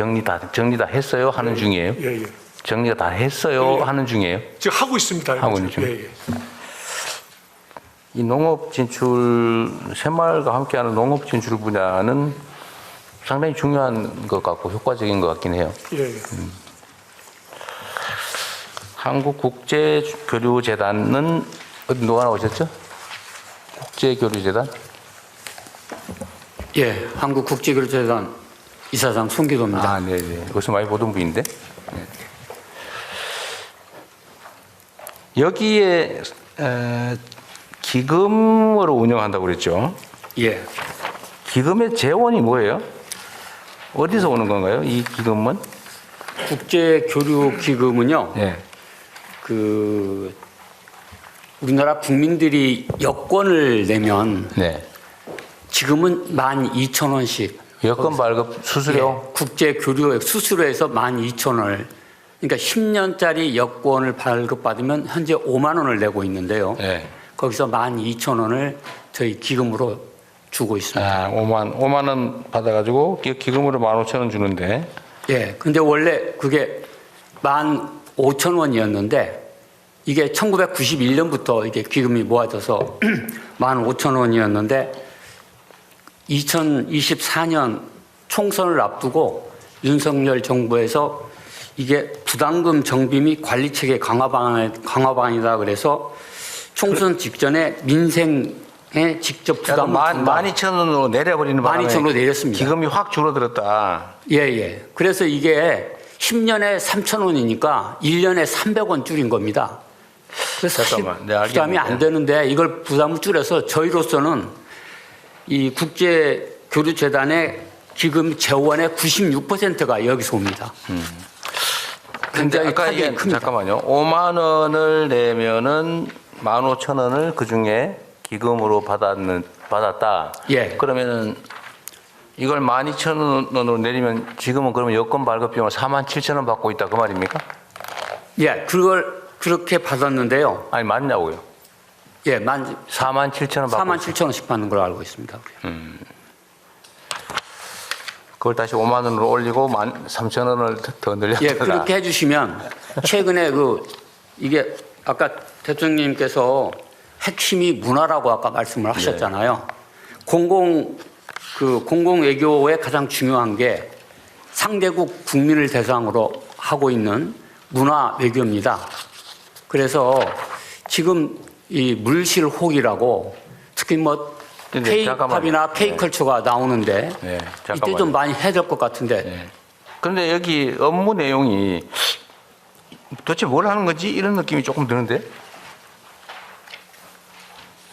정리 다 했어요 하는 중이에요. 예, 예. 정리가 다 했어요 예. 하는 중이에요. 지금 하고 있습니다. 하고 있는 중. 예, 예. 이 농업 진출 새마을과 함께하는 농업 진출 분야는 상당히 중요한 것 같고 효과적인 것 같긴 해요. 예, 예. 한국국제교류재단은 어디 누가 나오셨죠? 국제교류재단? 예, 한국국제교류재단 이사장 송기도입니다. 아, 네네. 여기서 많이 보던 분인데. 네. 여기에 기금으로 운영한다고 그랬죠? 예, 기금의 재원이 뭐예요? 어디서 오는 건가요? 이 기금은? 국제교류기금은요. 네. 그 우리나라 국민들이 여권을 내면 네. 지금은 12,000원씩 여권 발급 수수료? 예, 국제교류 수수료에서 12,000원을 그러니까 10년짜리 여권을 발급받으면 현재 5만 원을 내고 있는데요. 네. 거기서 12,000원을 저희 기금으로 주고 있습니다. 아, 5만 원 받아가지고 기금으로 15,000원 주는데. 예, 근데 원래 그게 15,000원이었는데 이게 1991년부터 이게 기금이 모아져서 15,000원이었는데 2024년 총선을 앞두고 윤석열 정부에서 이게 부담금 정비 및 관리 체계 강화 방안이다 그래서 총선 직전에 민생에 직접 부담을 준다. 12,000원으로 내려버리는 바람에 12,000원으로 내렸습니다. 기금이 확 줄어들었다. 예, 예. 그래서 이게 10년에 3,000원이니까 1년에 300원 줄인 겁니다. 그래서 잠깐만, 네, 부담이 안 되는데 이걸 부담을 줄여서 저희로서는 이 국제교류재단의 기금 재원의 96%가 여기서 옵니다. 근데 굉장히 아까 타격이 큽니다. 잠깐만요. 5만 원을 내면은 15,000원을 그 중에 기금으로 받았다. 예. 그러면은 이걸 12,000원으로 내리면 지금은 그러면 여권 발급 비용을 47,000원 받고 있다 그 말입니까? 예, 그걸 그렇게 받았는데요. 아니 맞냐고요? 예, 47,000원 받고 47,000원씩 받는 걸로 알고 있습니다. 그걸 다시 5만 원으로 올리고 13,000원을 더 늘렸다. 예, 그렇게 해주시면 최근에 이게 아까 대통령님께서 핵심이 문화라고 아까 말씀을 하셨잖아요. 공공 외교의 가장 중요한 게 상대국 국민을 대상으로 하고 있는 문화 외교입니다. 그래서 지금 이 물실혹이라고 특히 뭐 K-팝이나 K-컬처가 나오는데 네, 이때 좀 많이 해야 될 것 같은데. 네. 그런데 여기 업무 내용이 도대체 뭘 하는 거지? 이런 느낌이 조금 드는데?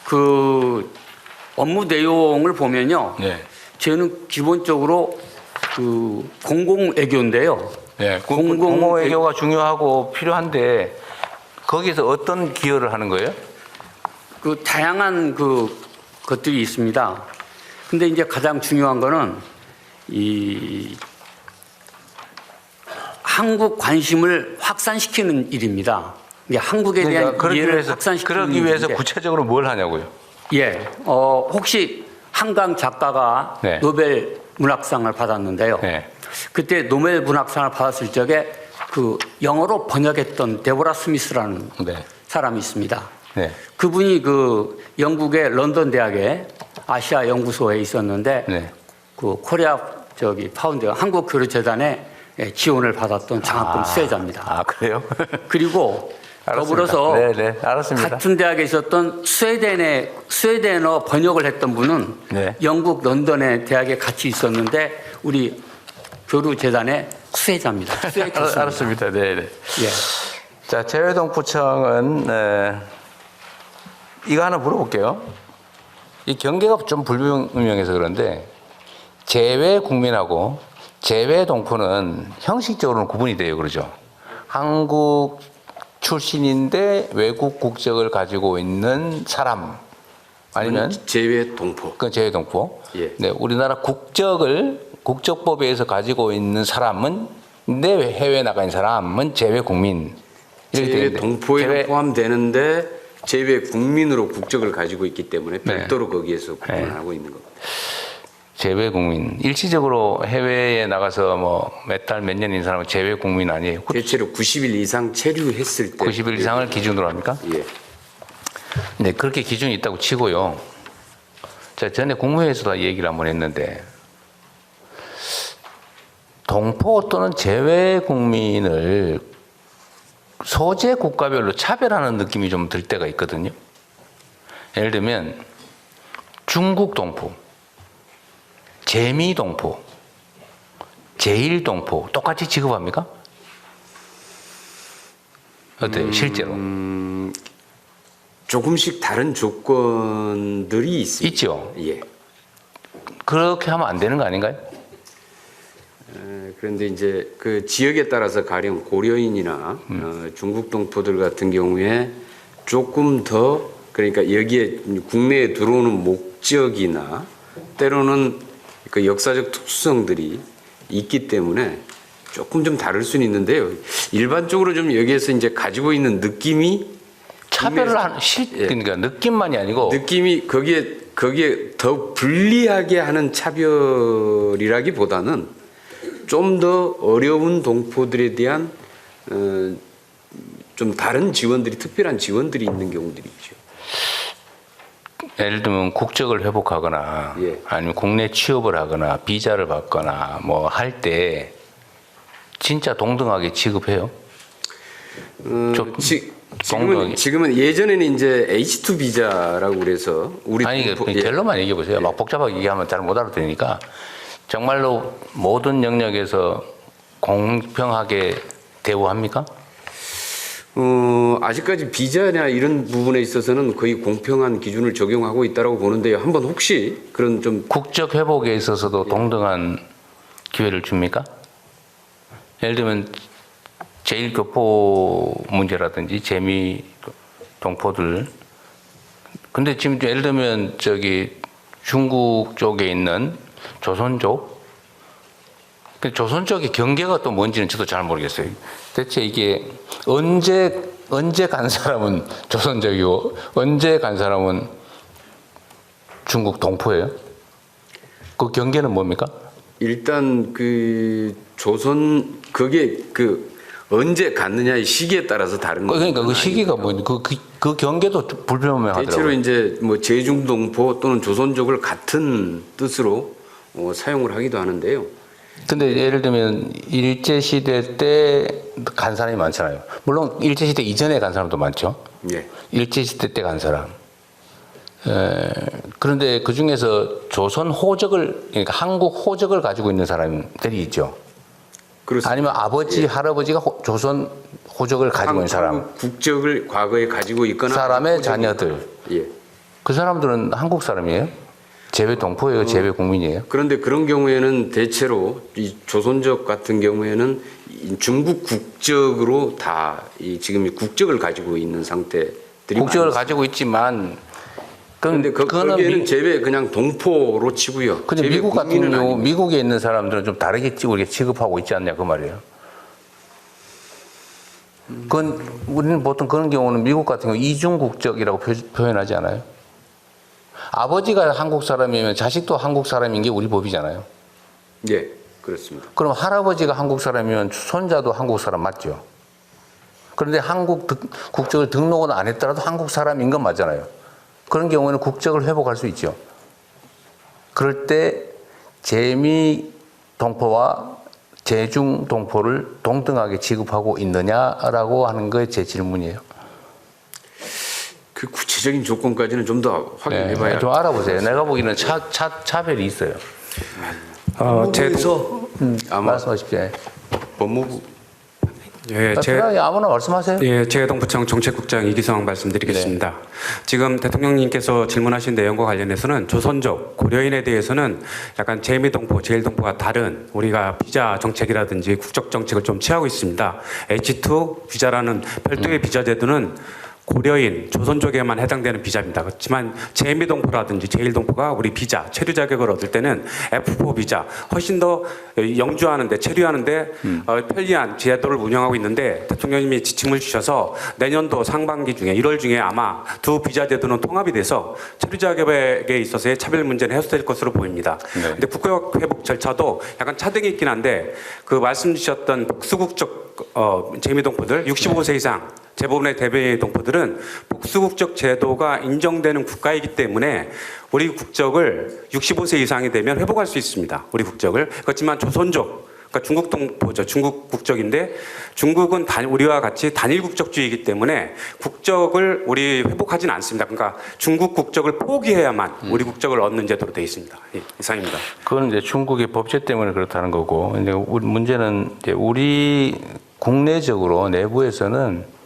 그 업무 내용을 보면요. 네. 저는 기본적으로 그 공공 외교인데요. 네. 공공 외교가 중요하고 필요한데 거기서 어떤 기여를 하는 거예요? 그 다양한 것들이 있습니다. 근데 이제 가장 중요한 거는 이 한국 관심을 확산시키는 일입니다. 이게 한국에 대한 이해를 확산시키는 그러기 위해서 일인데. 구체적으로 뭘 하냐고요? 예, 혹시 한강 작가가 네. 노벨 문학상을 받았는데요. 네. 그때 노벨 문학상을 받았을 적에 그 영어로 번역했던 데보라 스미스라는 네. 사람이 있습니다. 네. 그분이 그 영국의 런던 대학의 아시아 연구소에 있었는데 네. 그 코리아 파운드 한국교류재단에 지원을 받았던 장학금 수혜자입니다. 아, 그래요? 그리고 알았습니다. 더불어서 네, 알았습니다. 같은 대학에 있었던 스웨덴어 번역을 했던 분은 네. 영국 런던의 대학에 같이 있었는데 우리 교류재단의 수혜자입니다. 알았습니다. 네, 네. 예. 자, 재외동포청은 이거 하나 물어볼게요. 이 경계가 좀 불분명해서 그런데 재외 국민하고 재외 동포는 형식적으로는 구분이 돼요, 그러죠? 한국 출신인데 외국 국적을 가지고 있는 사람 아니면 재외 동포. 그 재외 동포. 예. 네, 우리나라 국적법에 의해서 가지고 있는 사람은 내 해외 나가 있는 사람은 재외 국민. 이렇게 재외 되는데 동포에 재외- 포함되는데 재외 국민으로 국적을 가지고 있기 때문에 별도로 거기에서 구분을 하고 있는 겁니다. 재외 국민. 일시적으로 해외에 나가서 뭐 몇 달 몇 년인 사람은 재외 국민 아니에요? 대체로 90일 이상 체류했을 때 90일 이상을 기준으로 합니까? 예. 네, 그렇게 기준이 있다고 치고요. 제가 전에 국무회의에서도 얘기를 한번 했는데 동포 또는 재외 국민을 소재 국가별로 차별하는 느낌이 좀 들 때가 있거든요. 예를 들면 중국 동포, 재미 동포, 제일 동포 똑같이 취급합니까? 어때요, 실제로? 조금씩 다른 조건들이 있습니다. 있죠. 예. 그렇게 하면 안 되는 거 아닌가요? 그런데 이제 그 지역에 따라서 가령 고려인이나 중국 동포들 같은 경우에 조금 더 그러니까 여기에 국내에 들어오는 목적이나 때로는 그 역사적 특수성들이 있기 때문에 조금 좀 다를 수는 있는데요. 일반적으로 좀 여기에서 이제 가지고 있는 느낌이 차별을 하는 그러니까 느낌만이 아니고 느낌이 거기에 더 불리하게 하는 차별이라기보다는 좀 더 어려운 동포들에 대한 좀 다른 지원들이 특별한 지원들이 있는 경우들이 있죠. 예를 들면 국적을 회복하거나 예. 아니면 국내 취업을 하거나 비자를 받거나 뭐 할 때 진짜 동등하게 취급해요. 지금은 예전에는 이제 H2 비자라고 그래서 우리 아니 동포- 결론만 얘기해 보세요. 막 복잡하게 얘기하면 잘 못 알아들으니까 정말로 모든 영역에서 공평하게 대우합니까? 아직까지 비자나 이런 부분에 있어서는 거의 공평한 기준을 적용하고 있다고 보는데요. 한번 혹시 그런 좀 국적 회복에 있어서도 동등한 기회를 줍니까? 예를 들면 제1교포 문제라든지 재미 동포들. 근데 지금 예를 들면 저기 중국 쪽에 있는 조선족. 조선족의 경계가 또 뭔지는 저도 잘 모르겠어요. 대체 이게 언제 간 사람은 조선족이고 언제 간 사람은 중국 동포예요? 그 경계는 뭡니까? 일단 그 조선 그게 그 언제 갔느냐의 시기에 따라서 다른 거예요. 그러니까 그 시기가 그 경계도 불분명하더라고요. 대체로 이제 뭐 제중동포 또는 조선족을 같은 뜻으로 사용을 하기도 하는데요. 근데 예를 들면 일제시대 때 간 사람이 많잖아요. 물론 일제시대 이전에 간 사람도 많죠. 예. 일제시대 때 간 사람. 그런데 그 중에서 조선 호적을, 그러니까 한국 호적을 가지고 있는 사람들이 있죠. 그렇습니다. 아니면 아버지, 할아버지가 조선 호적을 가지고 있는 사람. 한국 국적을 과거에 가지고 있거나 사람의 호적이- 자녀들. 예. 그 사람들은 한국 사람이에요? 재외 동포예요? 재외 국민이에요? 그런데 그런 경우에는 대체로 이 조선족 같은 경우에는 이 중국 국적으로 다 지금 국적을 가지고 있는 상태들이 국적을 많습니다. 가지고 있지만 그런데 거기에는 재외 그냥 동포로 치고요. 근데 재외 미국 같은 국민은 경우 아닙니다. 미국에 있는 사람들은 좀 다르게 우리가 취급하고 있지 않냐 그 말이에요. 그건 우리는 보통 그런 경우는 미국 같은 경우 이중 국적이라고 표현하지 않아요. 아버지가 한국 사람이면 자식도 한국 사람인 게 우리 법이잖아요. 예, 그렇습니다. 그럼 할아버지가 한국 사람이면 손자도 한국 사람 맞죠? 그런데 한국 국적을 등록은 안 했더라도 한국 사람인 건 맞잖아요. 그런 경우에는 국적을 회복할 수 있죠. 그럴 때 재미 동포와 재중 동포를 동등하게 취급하고 있느냐라고 하는 게 제 질문이에요. 그 구체적인 조건까지는 좀 더 확인해봐야. 좀 알아보세요. 내가 보기에는 차별이 있어요. 법무부에서 말씀하십시오. 법무부 예, 아무나 말씀하세요. 예, 재외동포청 정책국장 이기성 말씀드리겠습니다. 지금 대통령님께서 질문하신 내용과 관련해서는 조선족, 고려인에 대해서는 약간 재미동포, 제일동포가 다른 우리가 비자 정책이라든지 국적 정책을 좀 취하고 있습니다. H2 비자라는 별도의 비자 제도는 고려인, 조선족에만 해당되는 비자입니다. 그렇지만 제2동포라든지 제1동포가 우리 비자, 체류 자격을 얻을 때는 F4 비자, 훨씬 더 영주하는데, 체류하는데 편리한 제도를 운영하고 있는데 대통령님이 지침을 주셔서 내년도 상반기 중에 1월 중에 아마 두 비자 제도는 통합이 돼서 체류 자격에 있어서의 차별 문제는 해소될 것으로 보입니다. 근데 국가 회복 절차도 약간 차등이 있긴 한데 그 말씀 주셨던 복수국적 제2동포들 65세 이상 대부분의 대외 동포들은 복수국적 제도가 인정되는 국가이기 때문에 우리 국적을 65세 이상이 되면 회복할 수 있습니다. 우리 국적을. 그렇지만 조선족, 그러니까 중국 동포죠. 중국 국적인데 중국은 우리와 같이 단일 국적주의이기 때문에 국적을 우리 회복하지는 않습니다. 그러니까 중국 국적을 포기해야만 우리 국적을 얻는 제도로 되어 있습니다. 예, 이상입니다. 그건 이제 중국의 법제 때문에 그렇다는 거고, 근데 문제는 이제 우리 국내적으로 내부에서는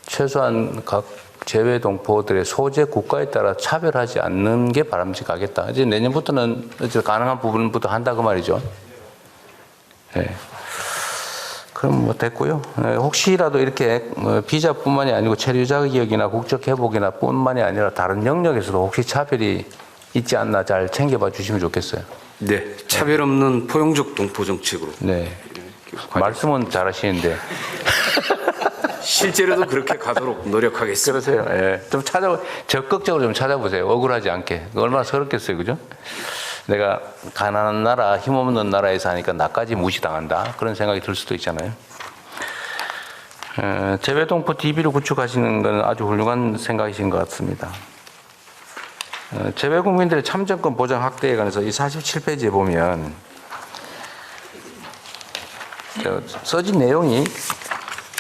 최소한 각 제외 동포들의 소재 국가에 따라 차별하지 않는 게 바람직하겠다. 이제 내년부터는 이제 가능한 부분부터 한다 그 말이죠. 네. 그럼 뭐 됐고요. 혹시라도 이렇게 비자뿐만이 아니고 체류 자격이나 국적 회복이나 뿐만이 아니라 다른 영역에서도 혹시 차별이 있지 않나 잘 챙겨봐 주시면 좋겠어요. 네, 차별 없는 포용적 동포 정책으로. 네. 말씀은 잘하시는데. 실제로도 그렇게 가도록 노력하겠습니다. 그러세요. 예. 좀 적극적으로 좀 찾아보세요. 억울하지 않게. 얼마나 서럽겠어요. 그죠? 내가 가난한 나라, 힘없는 나라에 사니까 나까지 무시당한다. 그런 생각이 들 수도 있잖아요. 재외동포 DB를 구축하시는 건 아주 훌륭한 생각이신 것 같습니다. 재외국민들의 참정권 보장 확대에 관해서 이 47페이지에 보면 써진 내용이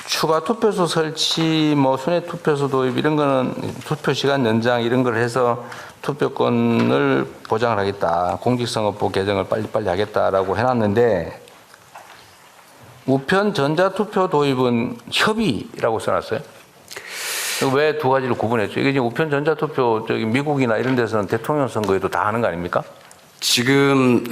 추가 투표소 설치, 순회 투표소 도입 이런 거는 투표 시간 연장 이런 걸 해서 투표권을 보장을 하겠다. 공직선거법 개정을 빨리빨리 하겠다라고 해놨는데 우편 전자투표 도입은 협의라고 써놨어요. 왜 두 가지를 구분했죠? 이게 지금 우편 전자투표 저기 미국이나 이런 데서는 대통령 선거에도 다 하는 거 아닙니까? 지금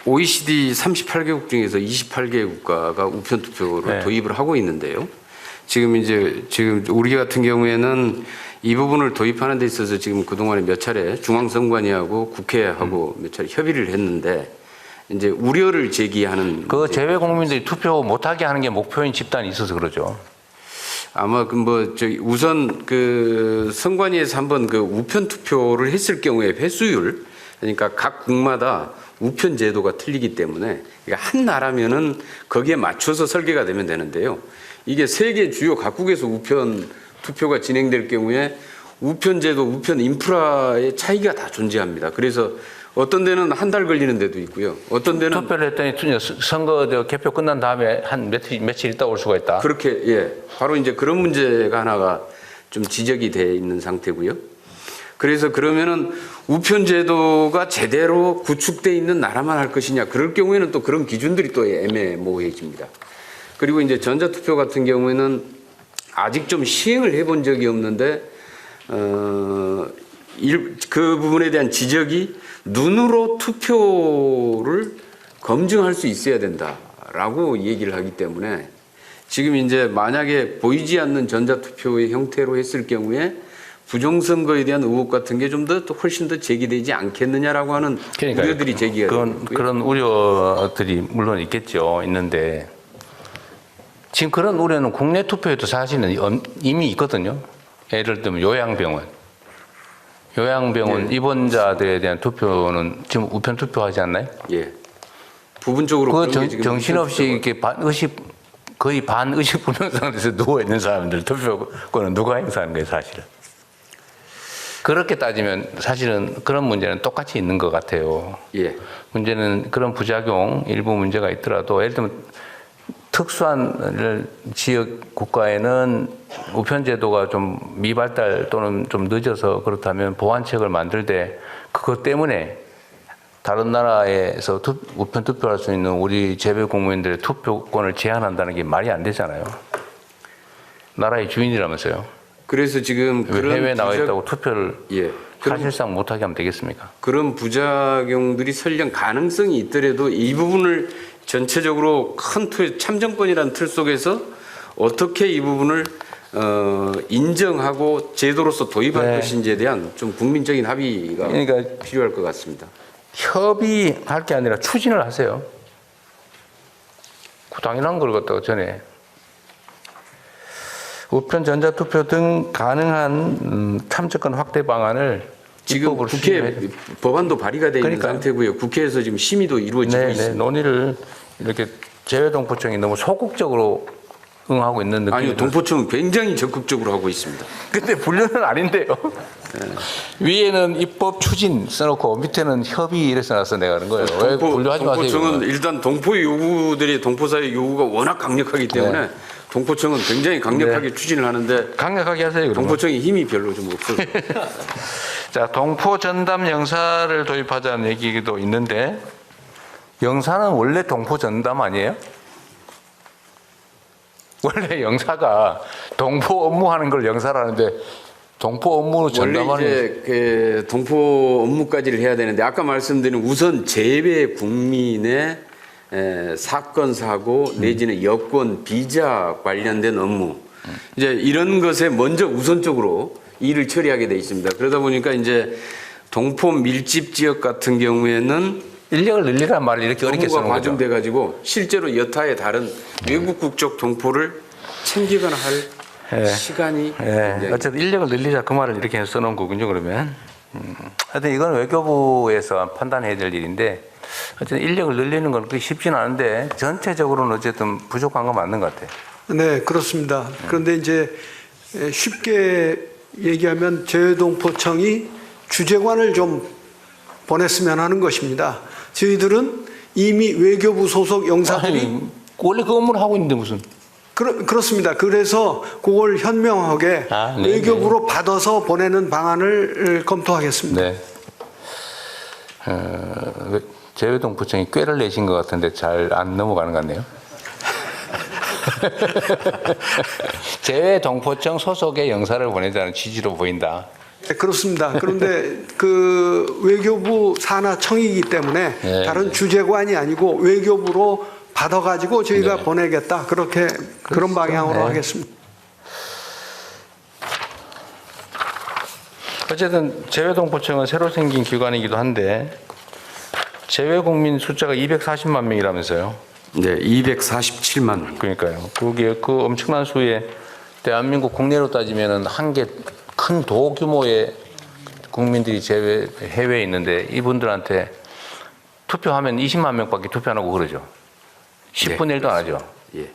OECD 38개국 중에서 28개 국가가 우편 투표를 네. 도입을 하고 있는데요. 지금 우리 같은 경우에는 이 부분을 도입하는 데 있어서 지금 그동안에 몇 차례 중앙선관위하고 국회하고 몇 차례 협의를 했는데 이제 우려를 제기하는 그 제외 국민들이 투표 못하게 하는 게 목표인 집단이 있어서 그러죠. 아마 우선 선관위에서 한번 우편 투표를 했을 경우에 회수율, 그러니까 각 국마다 우편 제도가 틀리기 때문에 한 나라면은 거기에 맞춰서 설계가 되면 되는데요. 이게 세계 주요 각국에서 우편 투표가 진행될 경우에 우편 제도, 우편 인프라의 차이가 다 존재합니다. 그래서 어떤 데는 한 달 걸리는 데도 있고요. 어떤 데는 투표를 했더니 선거 개표 끝난 다음에 한 며칠 있다 올 수가 있다. 그렇게, 예. 바로 이제 그런 문제가 하나가 좀 지적이 돼 있는 상태고요. 그래서 그러면은 우편 제도가 제대로 구축돼 있는 나라만 할 것이냐. 그럴 경우에는 또 그런 기준들이 또 애매모호해집니다. 그리고 이제 전자투표 같은 경우에는 아직 좀 시행을 해본 적이 없는데, 그 부분에 대한 지적이 눈으로 투표를 검증할 수 있어야 된다라고 얘기를 하기 때문에 지금 이제 만약에 보이지 않는 전자투표의 형태로 했을 경우에 부정선거에 대한 의혹 같은 게 좀 더 훨씬 더 제기되지 않겠느냐라고 하는 우려들이 제기가 되고 있고요. 그런 우려들이 물론 있겠죠. 있는데 지금 그런 우려는 국내 투표에도 사실은 이미 있거든요. 예를 들면 요양병원 예. 입원자들에 대한 투표는 지금 우편 투표하지 않나요? 예. 부분적으로 그 정신없이 이렇게 거의 반의식불명 상태에서 누워 있는 사람들 투표권은 누가 행사하는 거예요, 사실은? 그렇게 따지면 사실은 그런 문제는 똑같이 있는 것 같아요. 예. 문제는 그런 부작용 일부 문제가 있더라도 예를 들면 특수한 지역 국가에는 우편 제도가 좀 미발달 또는 좀 늦어서 그렇다면 보완책을 만들 때 그것 때문에 다른 나라에서 우편 투표할 수 있는 우리 재외 국민들의 투표권을 제한한다는 게 말이 안 되잖아요. 나라의 주인이라면서요. 그래서 지금 그런 해외에 나와 있다고 투표를 예. 사실상 못하게 하면 되겠습니까? 그런 부작용들이 설령 가능성이 있더라도 이 부분을 전체적으로 큰 참정권이라는 틀 속에서 어떻게 이 부분을 인정하고 제도로서 도입할 네. 것인지에 대한 좀 국민적인 합의가 그러니까 필요할 것 같습니다. 협의할 게 아니라 추진을 하세요. 그 당연한 걸 갖다가 전에 우편 전자투표 등 가능한 참여권 확대 방안을 지금 입법으로 국회 추진해야 돼요. 법안도 발의가 되어 있는 그러니까요. 상태고요. 국회에서 지금 심의도 이루어지고 네, 있습니다. 논의를 이렇게 재외동포청이 너무 소극적으로 응하고 있는 느낌이 아니요, 동포청은 굉장히 적극적으로 하고 있습니다. 근데 분류는 아닌데요. 위에는 입법 추진 써놓고 밑에는 협의 이래서 놨어 내가 하는 거예요. 왜 분류하지 마세요? 동포청은 이거는. 일단 동포사의 요구가 워낙 강력하기 때문에 네. 동포청은 굉장히 강력하게 추진을 하는데 강력하게 하세요. 그러면. 동포청이 힘이 별로 좀 없어서 자, 동포 전담 영사를 도입하자는 얘기도 있는데 영사는 원래 동포 전담 아니에요? 원래 영사가 동포 업무하는 걸 영사라는데 동포 업무로 원래 전담하는 이제 그 동포 업무까지를 해야 되는데 아까 말씀드린 우선 재외 국민의 사건 사고 내지는 여권 비자 관련된 업무 이제 이런 것에 먼저 우선적으로 일을 처리하게 돼 있습니다. 그러다 보니까 이제 동포 밀집 지역 같은 경우에는 인력을 늘리란 말을 이렇게 어렵게 업무가 쓰는 거죠. 과중돼 가지고 실제로 여타의 다른 외국 국적 동포를 챙기거나 할 시간이 굉장히 어쨌든 인력을 늘리자 그 말을 이렇게 써놓은 거군요. 그러면 하여튼 이건 외교부에서 판단해야 될 일인데 어쨌든 인력을 늘리는 건 그렇게 쉽지는 않은데 전체적으로는 어쨌든 부족한 건 맞는 것 같아요. 네, 그렇습니다. 그런데 이제 쉽게 얘기하면 재외동포청이 주재관을 좀 보냈으면 하는 것입니다. 저희들은 이미 외교부 소속 영사들이 아니, 원래 그 업무를 하고 있는데 무슨 그렇습니다. 그래서 그걸 현명하게 네, 외교부로 받아서 보내는 방안을 검토하겠습니다. 네. 재외동포청이 꾀를 내신 것 같은데 잘 안 넘어가는 것 같네요. 재외동포청 소속의 영사를 보내자는 취지로 보인다. 네, 그렇습니다. 그런데 그 외교부 산하청이기 때문에 네, 다른 주재관이 아니고 외교부로 받아가지고 저희가 네. 보내겠다. 그렇게 그런 방향으로 네. 하겠습니다. 어쨌든 재외동포청은 새로 생긴 기관이기도 한데 재외국민 숫자가 240만 명이라면서요. 네, 247만. 그러니까요. 그게 그 엄청난 수에 대한민국 국내로 따지면은 한 개 큰 도 규모의 국민들이 해외에 있는데 이분들한테 투표하면 20만 명밖에 투표 안 하고 그러죠. 10분의 1도 안 하죠. 예.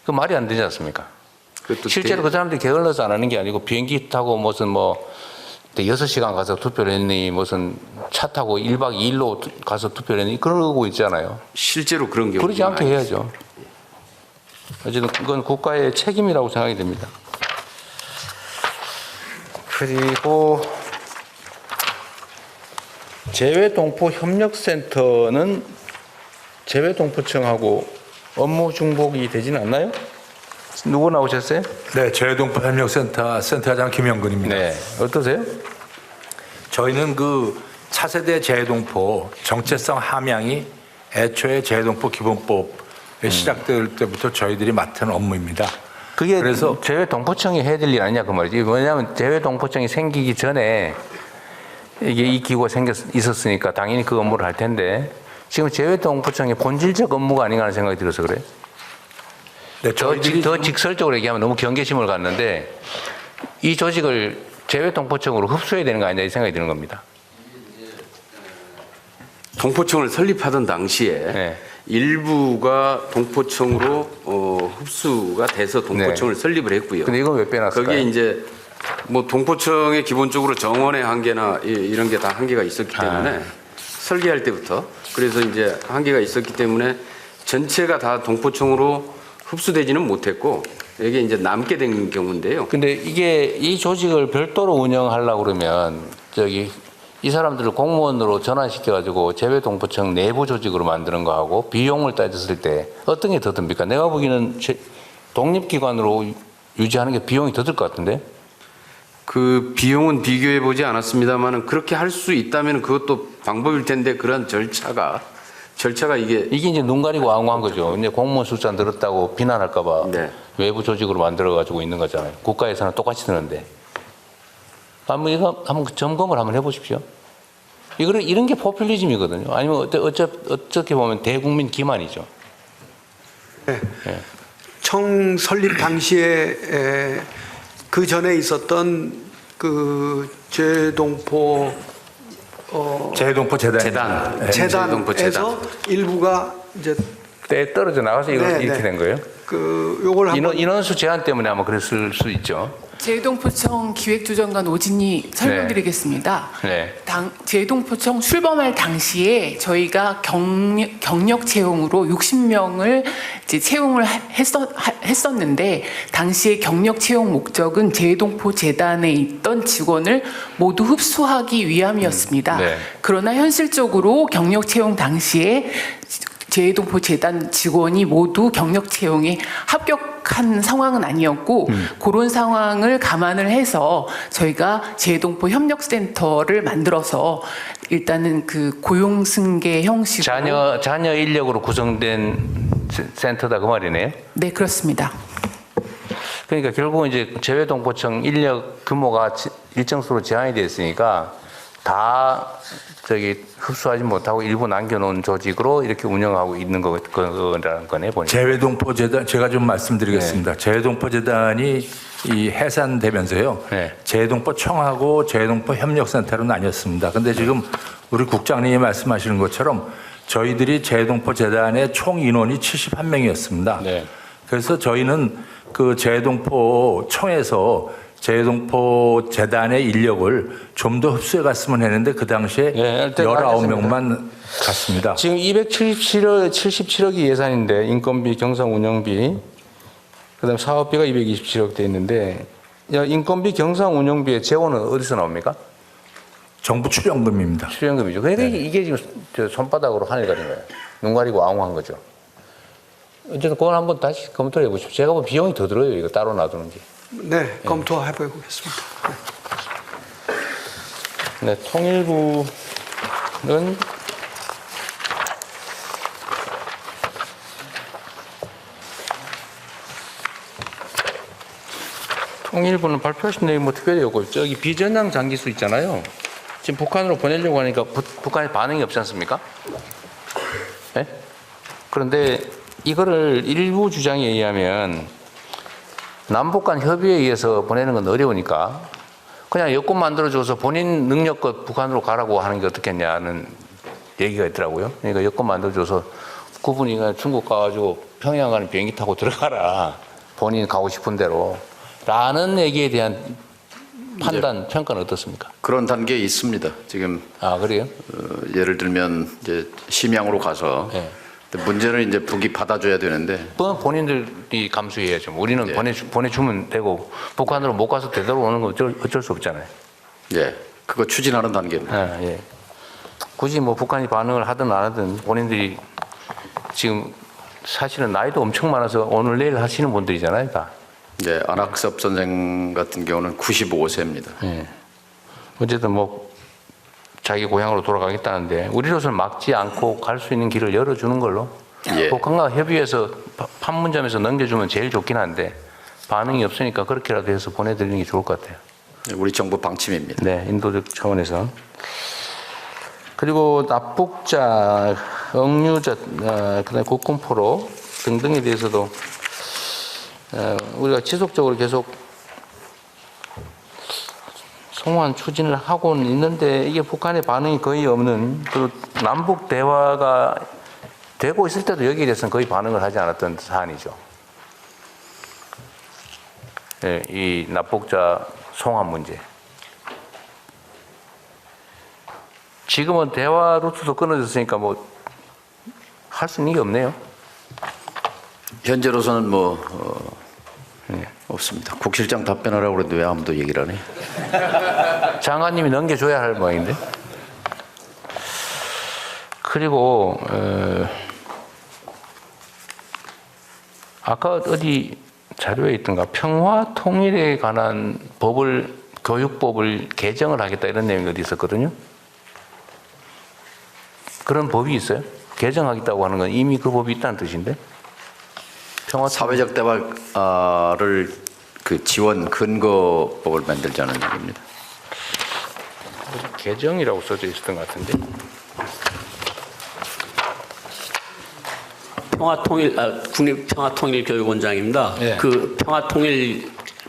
그 말이 안 되지 않습니까? 그것도 실제로 그 사람들이 게을러서 안 하는 게 아니고 비행기 타고 무슨 뭐 6시간 가서 투표를 했니 무슨 차 타고 1박 2일로 가서 투표를 했니 그러고 있잖아요. 실제로 그런 경우 그러지 않게 해야죠. 어쨌든 그건 국가의 책임이라고 생각이 됩니다. 그리고 재외동포협력센터는 재외동포청하고 업무 중복이 되지는 않나요? 누구 나오셨어요? 네, 재외동포협력센터 센터장 김영근입니다. 네, 어떠세요? 저희는 그 차세대 재외동포 정체성 함양이 애초에 재외동포 기본법에 시작될 때부터 저희들이 맡은 업무입니다. 그게 그래서 재외동포청이 해야 될 일 아니냐 그 말이지. 왜냐하면 재외동포청이 생기기 전에 이게 이 기구가 있었으니까 당연히 그 업무를 할 텐데 지금 재외동포청의 본질적 업무가 아닌가 하는 생각이 들어서 그래요. 네, 더 직설적으로 얘기하면 너무 경계심을 갖는데 이 조직을 재외동포청으로 흡수해야 되는 거 아니냐 이 생각이 드는 겁니다. 동포청을 설립하던 당시에 네. 일부가 동포청으로 흡수가 돼서 동포청을 설립을 했고요. 근데 이건 왜 빼놨을까요? 거기에 이제 뭐 동포청의 기본적으로 정원의 한계나 이런 게 다 한계가 있었기 때문에 설계할 때부터 그래서 이제 한계가 있었기 때문에 전체가 다 동포청으로 흡수되지는 못했고 이게 이제 남게 된 경우인데요. 근데 이게 이 조직을 별도로 운영하려고 그러면 이 사람들을 공무원으로 전환시켜가지고 재외동포청 내부 조직으로 만드는 거하고 비용을 따졌을 때 어떤 게 더 듭니까? 내가 보기에는 독립기관으로 유지하는 게 비용이 더 들 것 같은데? 그 비용은 비교해 보지 않았습니다만 그렇게 할 수 있다면 그것도 방법일 텐데 그런 절차가 절차가 이게 이제 눈 가리고 앙한 거죠. 이제 공무원 숫자 늘었다고 비난할까봐 네. 외부 조직으로 만들어가지고 있는 거잖아요. 국가에서는 똑같이 드는데. 한번 이거 한번 점검을 한번 해보십시오. 이런 게 포퓰리즘이거든요. 아니면 어떻게 보면 대국민 기만이죠. 네. 예. 청 설립 당시에 그 전에 있었던 그 재동포 재동포 재단. 재단에서 일부가 이제 때 떨어져 나가서 이거 네, 이렇게 네. 된 거예요. 요걸 한번 인원수 제한 때문에 아마 그랬을 수 있죠. 재동포청 기획조정관 오진희 설명드리겠습니다. 네. 재동포청 출범할 당시에 저희가 경력 채용으로 60명을 이제 채용을 했었는데 당시에 경력 채용 목적은 재동포 재단에 있던 직원을 모두 흡수하기 위함이었습니다. 네. 그러나 현실적으로 경력 채용 당시에 재동포 재단 직원이 모두 경력 채용에 합격한 상황은 아니었고 그런 상황을 감안을 해서 저희가 재동포 협력센터를 만들어서 일단은 그 고용 승계 형식으로 자녀 인력으로 구성된 센터다 그 말이네요. 네, 그렇습니다. 그러니까 결국은 이제 재외동포청 인력 규모가 일정 수로 제한이 되어 있으니까 다 흡수하지 못하고 일부 남겨놓은 조직으로 이렇게 운영하고 있는 거라는 거네 보니까. 재외동포 재단 제가 좀 말씀드리겠습니다. 재외동포 재단이 이 해산되면서요. 네. 재외동포 청하고 재외동포 협력센터로 나뉘었습니다. 근데 지금 우리 국장님이 말씀하시는 것처럼 저희들이 재외동포 재단의 총 인원이 71명이었습니다. 네. 그래서 저희는 그 재외동포 청에서 재외동포 재단의 인력을 좀 더 흡수해 갔으면 했는데 그 당시에 네, 19명만 갔습니다. 지금 277억이 예산인데 인건비, 경상 운영비, 그다음 사업비가 227억 돼 있는데 인건비, 경상 운영비의 재원은 어디서 나옵니까? 정부 출연금입니다. 출연금이죠. 그러니까 이게 지금 손바닥으로 하늘 가린 거예요. 눈 가리고 앙한 거죠. 어쨌든 그건 한번 다시 검토를 해보십시오. 제가 보면 비용이 더 들어요. 이거 따로 놔두는 게. 네, 검토해 보겠습니다. 네, 통일부는 발표하신 내용이 뭐 특별히 없고 저기 비전향 장기수 있잖아요. 지금 북한으로 보내려고 하니까 북한의 반응이 없지 않습니까? 네? 그런데 이거를 일부 주장에 의하면 남북 간 협의에 의해서 보내는 건 어려우니까 그냥 여권 만들어줘서 본인 능력껏 북한으로 가라고 하는 게 어떻겠냐는 얘기가 있더라고요. 그러니까 여권 만들어줘서 그분이 그냥 중국 가가지고 평양 가는 비행기 타고 들어가라. 본인 가고 싶은 대로. 라는 얘기에 대한 판단, 평가는 어떻습니까? 그런 단계에 있습니다. 지금. 아, 그래요? 예를 들면 이제 심양으로 가서 네. 문제는 이제 북이 받아줘야 되는데. 본인들이 감수해야죠. 우리는 예. 보내주면 되고 북한으로 못 가서 되돌아오는 건 어쩔 수 없잖아요. 예, 그거 추진하는 단계입니다. 예. 굳이 뭐 북한이 반응을 하든 안 하든 본인들이 지금 사실은 나이도 엄청 많아서 오늘 내일 하시는 분들이잖아요, 다. 예, 안학섭 선생 같은 경우는 95세입니다. 예. 어쨌든 뭐 자기 고향으로 돌아가겠다는데 우리로서는 막지 않고 갈 수 있는 길을 열어주는 걸로 예. 북한과 협의해서 판문점에서 넘겨주면 제일 좋긴 한데 반응이 없으니까 그렇게라도 해서 보내드리는 게 좋을 것 같아요. 우리 정부 방침입니다. 네, 인도적 차원에서. 그리고 납북자, 억류자, 그다음에 국군포로 등등에 대해서도 우리가 지속적으로 계속 성호한 추진을 하고는 있는데 이게 북한의 반응이 거의 없는 그 남북 대화가 되고 있을 때도 여기에 대해서는 거의 반응을 하지 않았던 사안이죠. 네, 이 납북자 송환 문제. 지금은 대화 루트도 끊어졌으니까 뭐 할 수 있는 게 없네요. 현재로서는 없습니다. 국실장 답변하라고 그랬는데 왜 아무도 얘기를 안 해? 장관님이 넘겨줘야 할 모양인데. 그리고 아까 어디 자료에 있던가 평화 통일에 관한 교육법을 개정을 하겠다 이런 내용이 어디 있었거든요. 그런 법이 있어요? 개정하겠다고 하는 건 이미 그 법이 있다는 뜻인데? 사회적 대화를 그 지원 근거법을 만들자는 얘기입니다. 개정이라고 써져 있었던 것 같은데. 국립평화통일교육원장입니다. 네. 그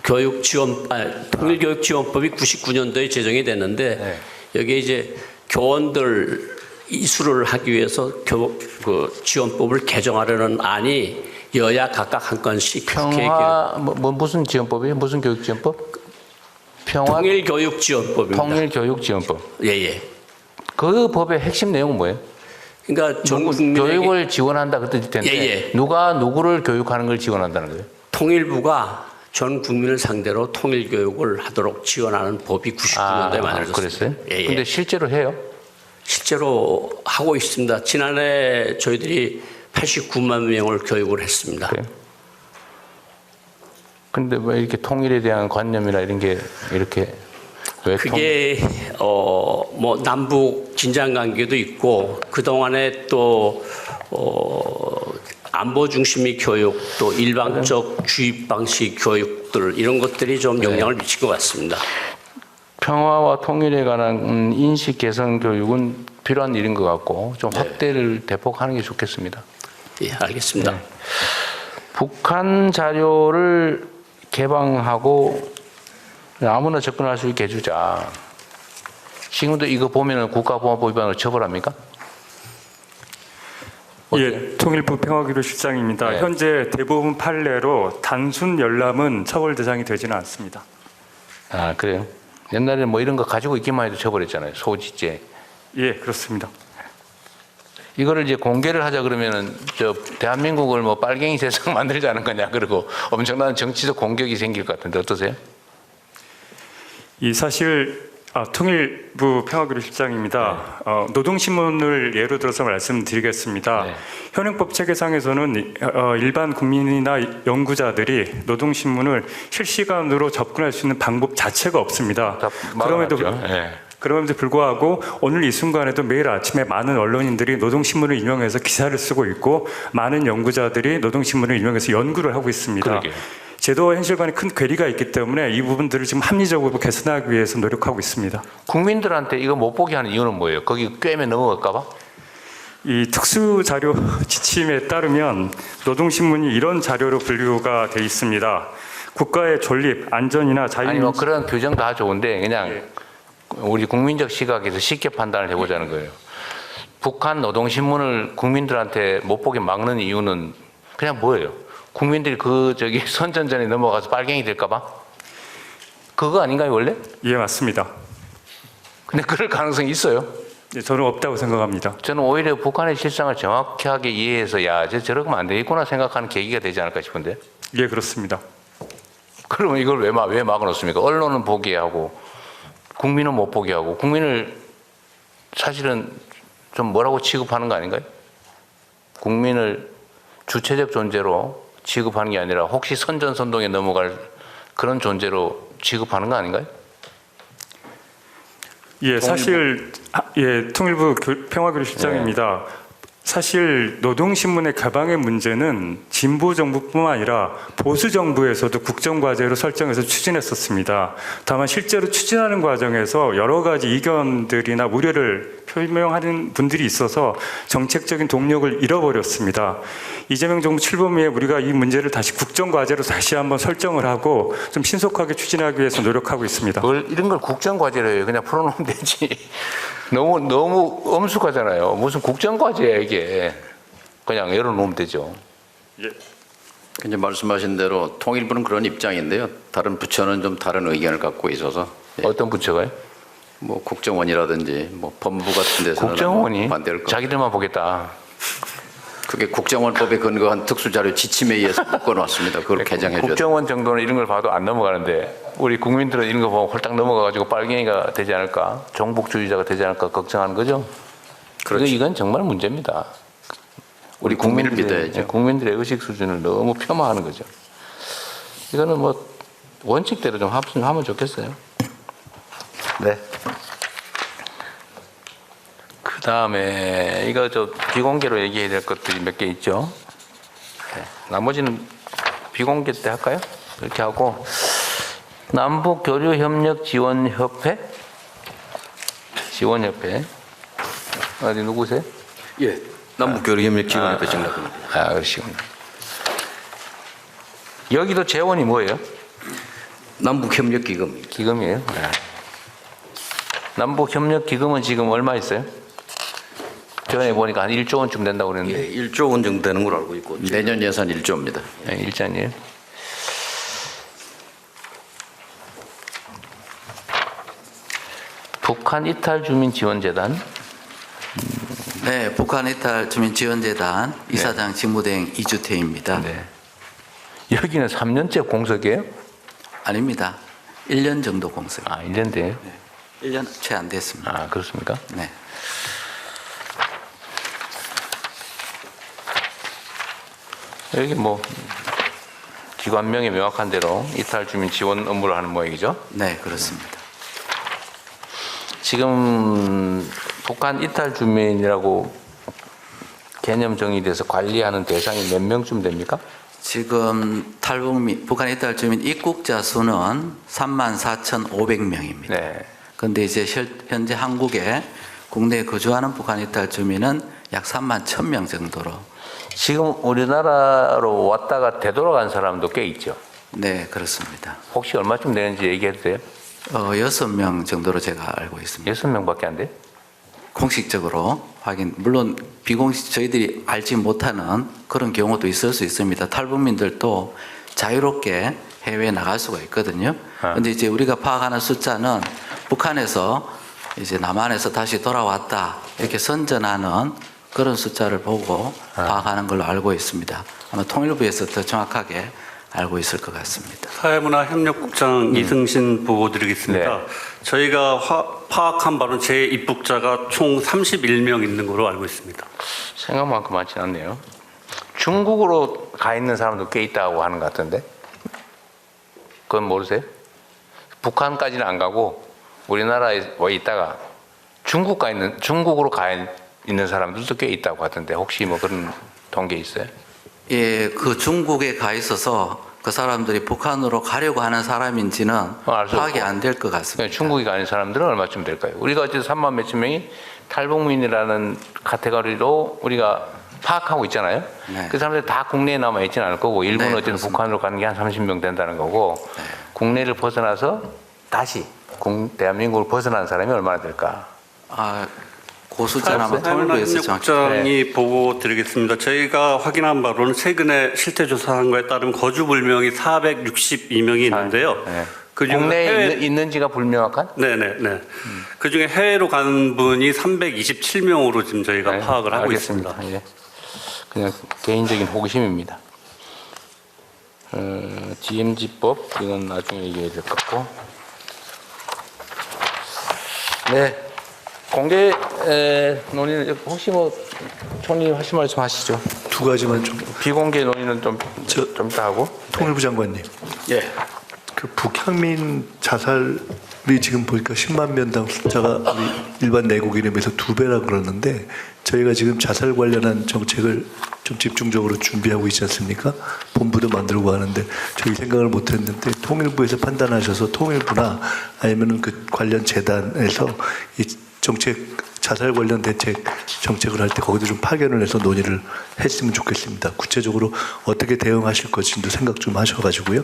통일교육지원법이 99년도에 제정이 됐는데 네. 여기에 이제 교원들 이수를 하기 위해서 그 지원법을 개정하려는 안이 여야 각각 한 건씩 무슨 지원법이에요? 무슨 교육지원법? 통일교육지원법입니다. 통일교육지원법. 예예. 그 법의 핵심 내용은 뭐예요? 그러니까 전 국민에게 교육을 지원한다 그 뜻일 텐데 예. 누가 누구를 교육하는 걸 지원한다는 거예요? 통일부가 전 국민을 상대로 통일교육을 하도록 지원하는 법이 99년도에 만들어졌습니다. 그랬어요? 예. 근데 실제로 해요? 실제로 하고 있습니다. 지난해 저희들이 89만 명을 교육을 했습니다. 그래요? 근데 왜 이렇게 통일에 대한 관념이나 이런 게 이렇게 왜 그게 뭐 남북 긴장 관계도 있고 그 동안에 또 안보 중심의 교육 또 일방적 주입 방식 교육들 이런 것들이 좀 영향을 미친 것 같습니다. 평화와 통일에 관한 인식 개선 교육은 필요한 일인 것 같고 좀 확대를 대폭 하는 게 좋겠습니다. 예, 알겠습니다. 네. 북한 자료를 개방하고 아무나 접근할 수 있게 해주자. 지금도 이거 보면은 국가보안법 위반으로 처벌합니까? 예, 통일부 평화교육실장입니다. 네. 현재 대부분 판례로 단순 열람은 처벌 대상이 되지는 않습니다. 아, 그래요? 옛날에는 뭐 이런 거 가지고 있기만 해도 처벌했잖아요. 소지죄. 예, 그렇습니다. 이거를 이제 공개를 하자 그러면은 저 대한민국을 뭐 빨갱이 세상 만들자는 거냐 그러고 엄청난 정치적 공격이 생길 것 같은데 어떠세요? 이 사실 통일부 평화교육실장입니다. 노동신문을 예로 들어서 말씀드리겠습니다. 네. 현행법 체계상에서는 일반 국민이나 연구자들이 노동신문을 실시간으로 접근할 수 있는 방법 자체가 없습니다. 그럼에도 불구하고 오늘 이 순간에도 매일 아침에 많은 언론인들이 노동신문을 인용해서 기사를 쓰고 있고 많은 연구자들이 노동신문을 인용해서 연구를 하고 있습니다. 그러게요. 제도와 현실 간에 큰 괴리가 있기 때문에 이 부분들을 지금 합리적으로 개선하기 위해서 노력하고 있습니다. 국민들한테 이거 못 보게 하는 이유는 뭐예요? 거기 꿰면 넘어갈까 봐? 이 특수자료 지침에 따르면 노동신문이 이런 자료로 분류가 돼 있습니다. 국가의 존립, 안전이나 자유... 아니 뭐 그런 규정 다 좋은데 그냥 우리 국민적 시각에서 쉽게 판단을 해보자는 거예요. 북한 노동신문을 국민들한테 못 보게 막는 이유는 그냥 뭐예요? 국민들이 선전전에 넘어가서 빨갱이 될까 봐? 그거 아닌가요 원래? 예, 맞습니다. 근데 그럴 가능성이 있어요? 예, 저는 없다고 생각합니다. 저는 오히려 북한의 실상을 정확하게 이해해서 저러면 안 되겠구나 생각하는 계기가 되지 않을까 싶은데. 예, 그렇습니다. 그러면 이걸 왜 막아놓습니까? 언론은 보게 하고 국민은 못 보게 하고 국민을 사실은 좀 뭐라고 취급하는 거 아닌가요? 국민을 주체적 존재로 취급하는 게 아니라 혹시 선전선동에 넘어갈 그런 존재로 취급하는 거 아닌가요? 예, 사실 통일부 평화교육실장입니다. 사실 노동신문의 개방의 문제는 진보 정부뿐만 아니라 보수 정부에서도 국정과제로 설정해서 추진했었습니다. 다만 실제로 추진하는 과정에서 여러 가지 이견들이나 우려를 표명하는 분들이 있어서 정책적인 동력을 잃어버렸습니다. 이재명 정부 출범 후에 우리가 이 문제를 다시 국정과제로 다시 한번 설정을 하고 좀 신속하게 추진하기 위해서 노력하고 있습니다. 이런 걸 국정과제로 해요. 그냥 풀어놓으면 되지. 너무 엄숙하잖아요. 무슨 국정과제야 이게. 그냥 열어놓으면 되죠. 예. 이제 말씀하신 대로 통일부는 그런 입장인데요. 다른 부처는 좀 다른 의견을 갖고 있어서. 어떤 부처가요? 뭐 국정원이라든지 뭐 법무부 같은 데서는 국정원이 반대할 거. 자기들만 보겠다. 그게 국정원법에 근거한 특수자료 지침에 의해서 묶어놨습니다. 그걸 개정해줘야 국정원 정도는 이런 걸 봐도 안 넘어가는데 우리 국민들은 이런 거 보면 홀딱 넘어가가지고 빨갱이가 되지 않을까, 종북주의자가 되지 않을까 걱정하는 거죠. 그렇죠. 이건 정말 문제입니다. 우리 국민을 믿어야죠. 국민들의 의식 수준을 너무 폄하하는 거죠. 이거는 뭐 원칙대로 좀 하면 좋겠어요. 네. 그다음에 이거 저 비공개로 얘기해야 될 것들이 몇 개 있죠. 네. 나머지는 비공개 때 할까요? 이렇게 하고 남북 교류 협력 지원협회 어디 누구세요? 예, 남북 교류 협력 지원협회 정답입니다. 그러시군요. 여기도 재원이 뭐예요? 남북 협력 기금. 기금이에요. 네. 남북 협력 기금은 지금 얼마 있어요? 전에 보니까 한 1조 원쯤 된다고 그랬는데. 예, 1조 원 정도 되는 걸로 알고 있고. 내년 예산 1조입니다. 네, 1조예요. 북한 이탈 주민 지원재단. 네, 북한 이탈 주민 지원재단 이사장 직무대행 이주태입니다. 네. 여기는 3년째 공석이에요? 아닙니다. 1년 정도 공석. 1년 돼요? 네. 1년 채 안 됐습니다. 그렇습니까? 네. 여기 뭐 기관명이 명확한 대로 이탈 주민 지원 업무를 하는 모양이죠? 네, 그렇습니다. 지금 북한 이탈 주민이라고 개념 정의돼서 관리하는 대상이 몇 명쯤 됩니까? 지금 탈북민, 북한 이탈 주민 입국자 수는 34,500명입니다. 네. 그런데 이제 현재 한국에 국내에 거주하는 북한 이탈 주민은 약 31,000명 정도로. 지금 우리나라로 왔다가 되돌아간 사람도 꽤 있죠? 네, 그렇습니다. 혹시 얼마쯤 되는지 얘기해도 돼요? 6명 정도로 제가 알고 있습니다. 6명밖에 안 돼요? 공식적으로 확인, 물론 비공식 저희들이 알지 못하는 그런 경우도 있을 수 있습니다. 탈북민들도 자유롭게 해외에 나갈 수가 있거든요. 그런데 이제 우리가 파악하는 숫자는 북한에서 이제 남한에서 다시 돌아왔다 이렇게 선전하는 그런 숫자를 보고 파악하는 걸로 알고 있습니다. 아마 통일부에서 더 정확하게 알고 있을 것 같습니다. 사회문화협력국장 이승신 보고 드리겠습니다. 네. 저희가 파악한 바로는 재입국자가 총 31명 있는 걸로 알고 있습니다. 생각만큼 많지 않네요. 중국으로 가 있는 사람도 꽤 있다고 하는 것 같은데? 그건 모르세요? 북한까지는 안 가고 우리나라에 와 있다가 중국으로 가 있는 사람들도 꽤 있다고 하던데 혹시 뭐 그런 통계 있어요? 예, 그 중국에 가 있어서 그 사람들이 북한으로 가려고 하는 사람인지는 파악이 안 될 것 같습니다. 중국에 가는 사람들은 얼마쯤 될까요? 우리가 어쨌든 3만 몇천 명이 탈북민이라는 카테고리로 우리가 파악하고 있잖아요. 네. 그 사람들이 다 국내에 남아 있지는 않을 거고 일부는 네, 어쨌든 그렇습니다. 북한으로 가는 게 한 30명 된다는 거고 네. 국내를 벗어나서 다시 대한민국을 벗어난 사람이 얼마나 될까? 그 숫자는 아마 통일부에서 사회문화협력국장이 보고 드리겠습니다. 저희가 확인한 바로는 최근에 실태 조사한 거에 따르면 거주 불명이 462명이 있는데요. 네. 그중에 국내에 있는지가 불명확한? 네네네. 그중에 해외로 간 분이 327명으로 지금 저희가 파악을 하고 알겠습니다. 있습니다. 예. 그냥 개인적인 호기심입니다. GMG법 이건 나중에 얘기해야 될 것 같고. 네. 공개 논의는 혹시 뭐 총리님 하실 말씀 하시죠? 두 가지만 좀. 비공개 논의는 좀 이따 하고. 통일부 장관님. 예. 그 북향민 자살이 지금 보니까 10만 명당 숫자가 우리 일반 내국인에 비해서 2배라 그러는데 저희가 지금 자살 관련한 정책을 좀 집중적으로 준비하고 있지 않습니까? 본부도 만들고 하는데 저희 생각을 못했는데 통일부에서 판단하셔서 통일부나 아니면은 그 관련 재단에서 이 자살 관련 대책 정책을 할 때 거기도 좀 파견을 해서 논의를 했으면 좋겠습니다. 구체적으로 어떻게 대응하실 것인지도 생각 좀 하셔가지고요.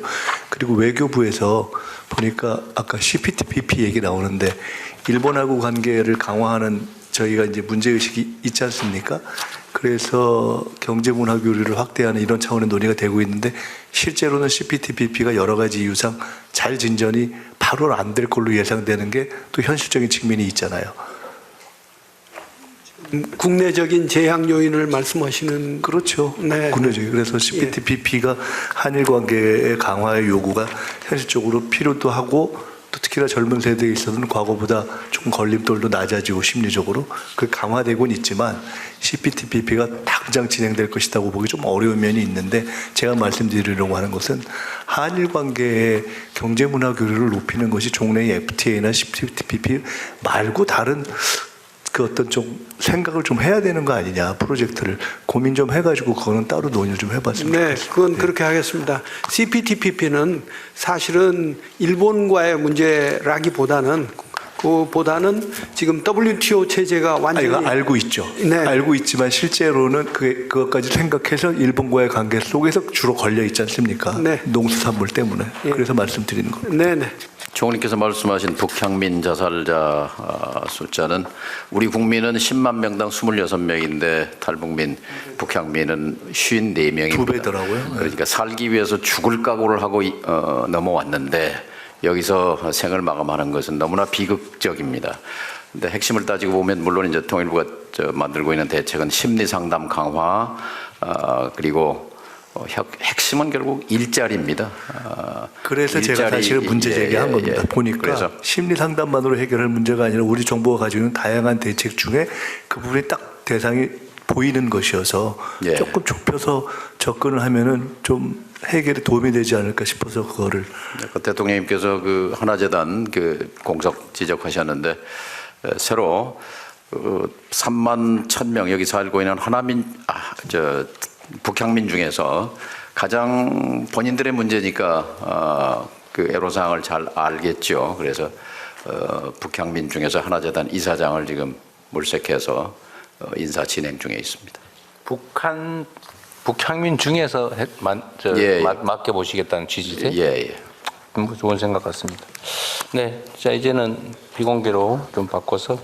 그리고 외교부에서 보니까 아까 CPTPP 얘기 나오는데 일본하고 관계를 강화하는 저희가 이제 문제의식이 있지 않습니까? 그래서 경제문화 교류를 확대하는 이런 차원의 논의가 되고 있는데 실제로는 CPTPP가 여러 가지 이유상 잘 진전이 바로 안 될 걸로 예상되는 게 또 현실적인 측면이 있잖아요. 국내적인 제약 요인을 말씀하시는 그렇죠. 네. 국내적인 그래서 CPTPP가 한일 관계의 강화의 요구가 현실적으로 필요도 하고 또 특히나 젊은 세대에 있어서는 과거보다 좀 걸림돌도 낮아지고 심리적으로 그 강화되고는 있지만 CPTPP가 당장 진행될 것이라고 보기 좀 어려운 면이 있는데 제가 말씀드리려고 하는 것은 한일 관계의 경제문화 교류를 높이는 것이 종래의 FTA나 CPTPP 말고 다른 그 어떤 좀 생각을 좀 해야 되는 거 아니냐, 프로젝트를 고민 좀 해가지고 그거는 따로 논의를 좀 해봤으면 네, 좋겠습니다. 그건 그렇게 하겠습니다. CPTPP는 사실은 일본과의 문제라기보다는 지금 WTO 체제가 완전히 이거 알고 있죠. 네. 알고 있지만 실제로는 그것까지 생각해서 일본과의 관계 속에서 주로 걸려 있지 않습니까? 네. 농수산물 때문에. 그래서 말씀드리는 겁니다. 네네. 총리께서 말씀하신 북향민 자살자 숫자는 우리 국민은 10만 명당 26명인데 탈북민, 북향민은 54명입니다. 2배더라고요. 그러니까 살기 위해서 죽을 각오를 하고 넘어왔는데 여기서 생을 마감하는 것은 너무나 비극적입니다. 근데 핵심을 따지고 보면 물론 이제 통일부가 만들고 있는 대책은 심리 상담 강화, 그리고 핵심은 결국 일자리입니다. 그래서 제가 사실 문제 제기한 겁니다. 보니까 그래서 심리 상담만으로 해결할 문제가 아니라 우리 정부가 가지고 있는 다양한 대책 중에 그 부분이 딱 대상이 보이는 것이어서 조금 좁혀서 접근을 하면은 좀 해결에 도움이 되지 않을까 싶어서 그거를. 대통령님께서 그 하나재단 그 공석 지적하셨는데 새로 3만 1,000명 여기 살고 있는 북향민 중에서 가장 본인들의 문제니까 그 애로사항을 잘 알겠죠. 그래서 북향민 중에서 하나재단 이사장을 지금 물색해서 인사 진행 중에 있습니다. 북향민 중에서 맡겨보시겠다는 취지세요? 예. 좋은 생각 같습니다. 네, 자 이제는 비공개로 좀 바꿔서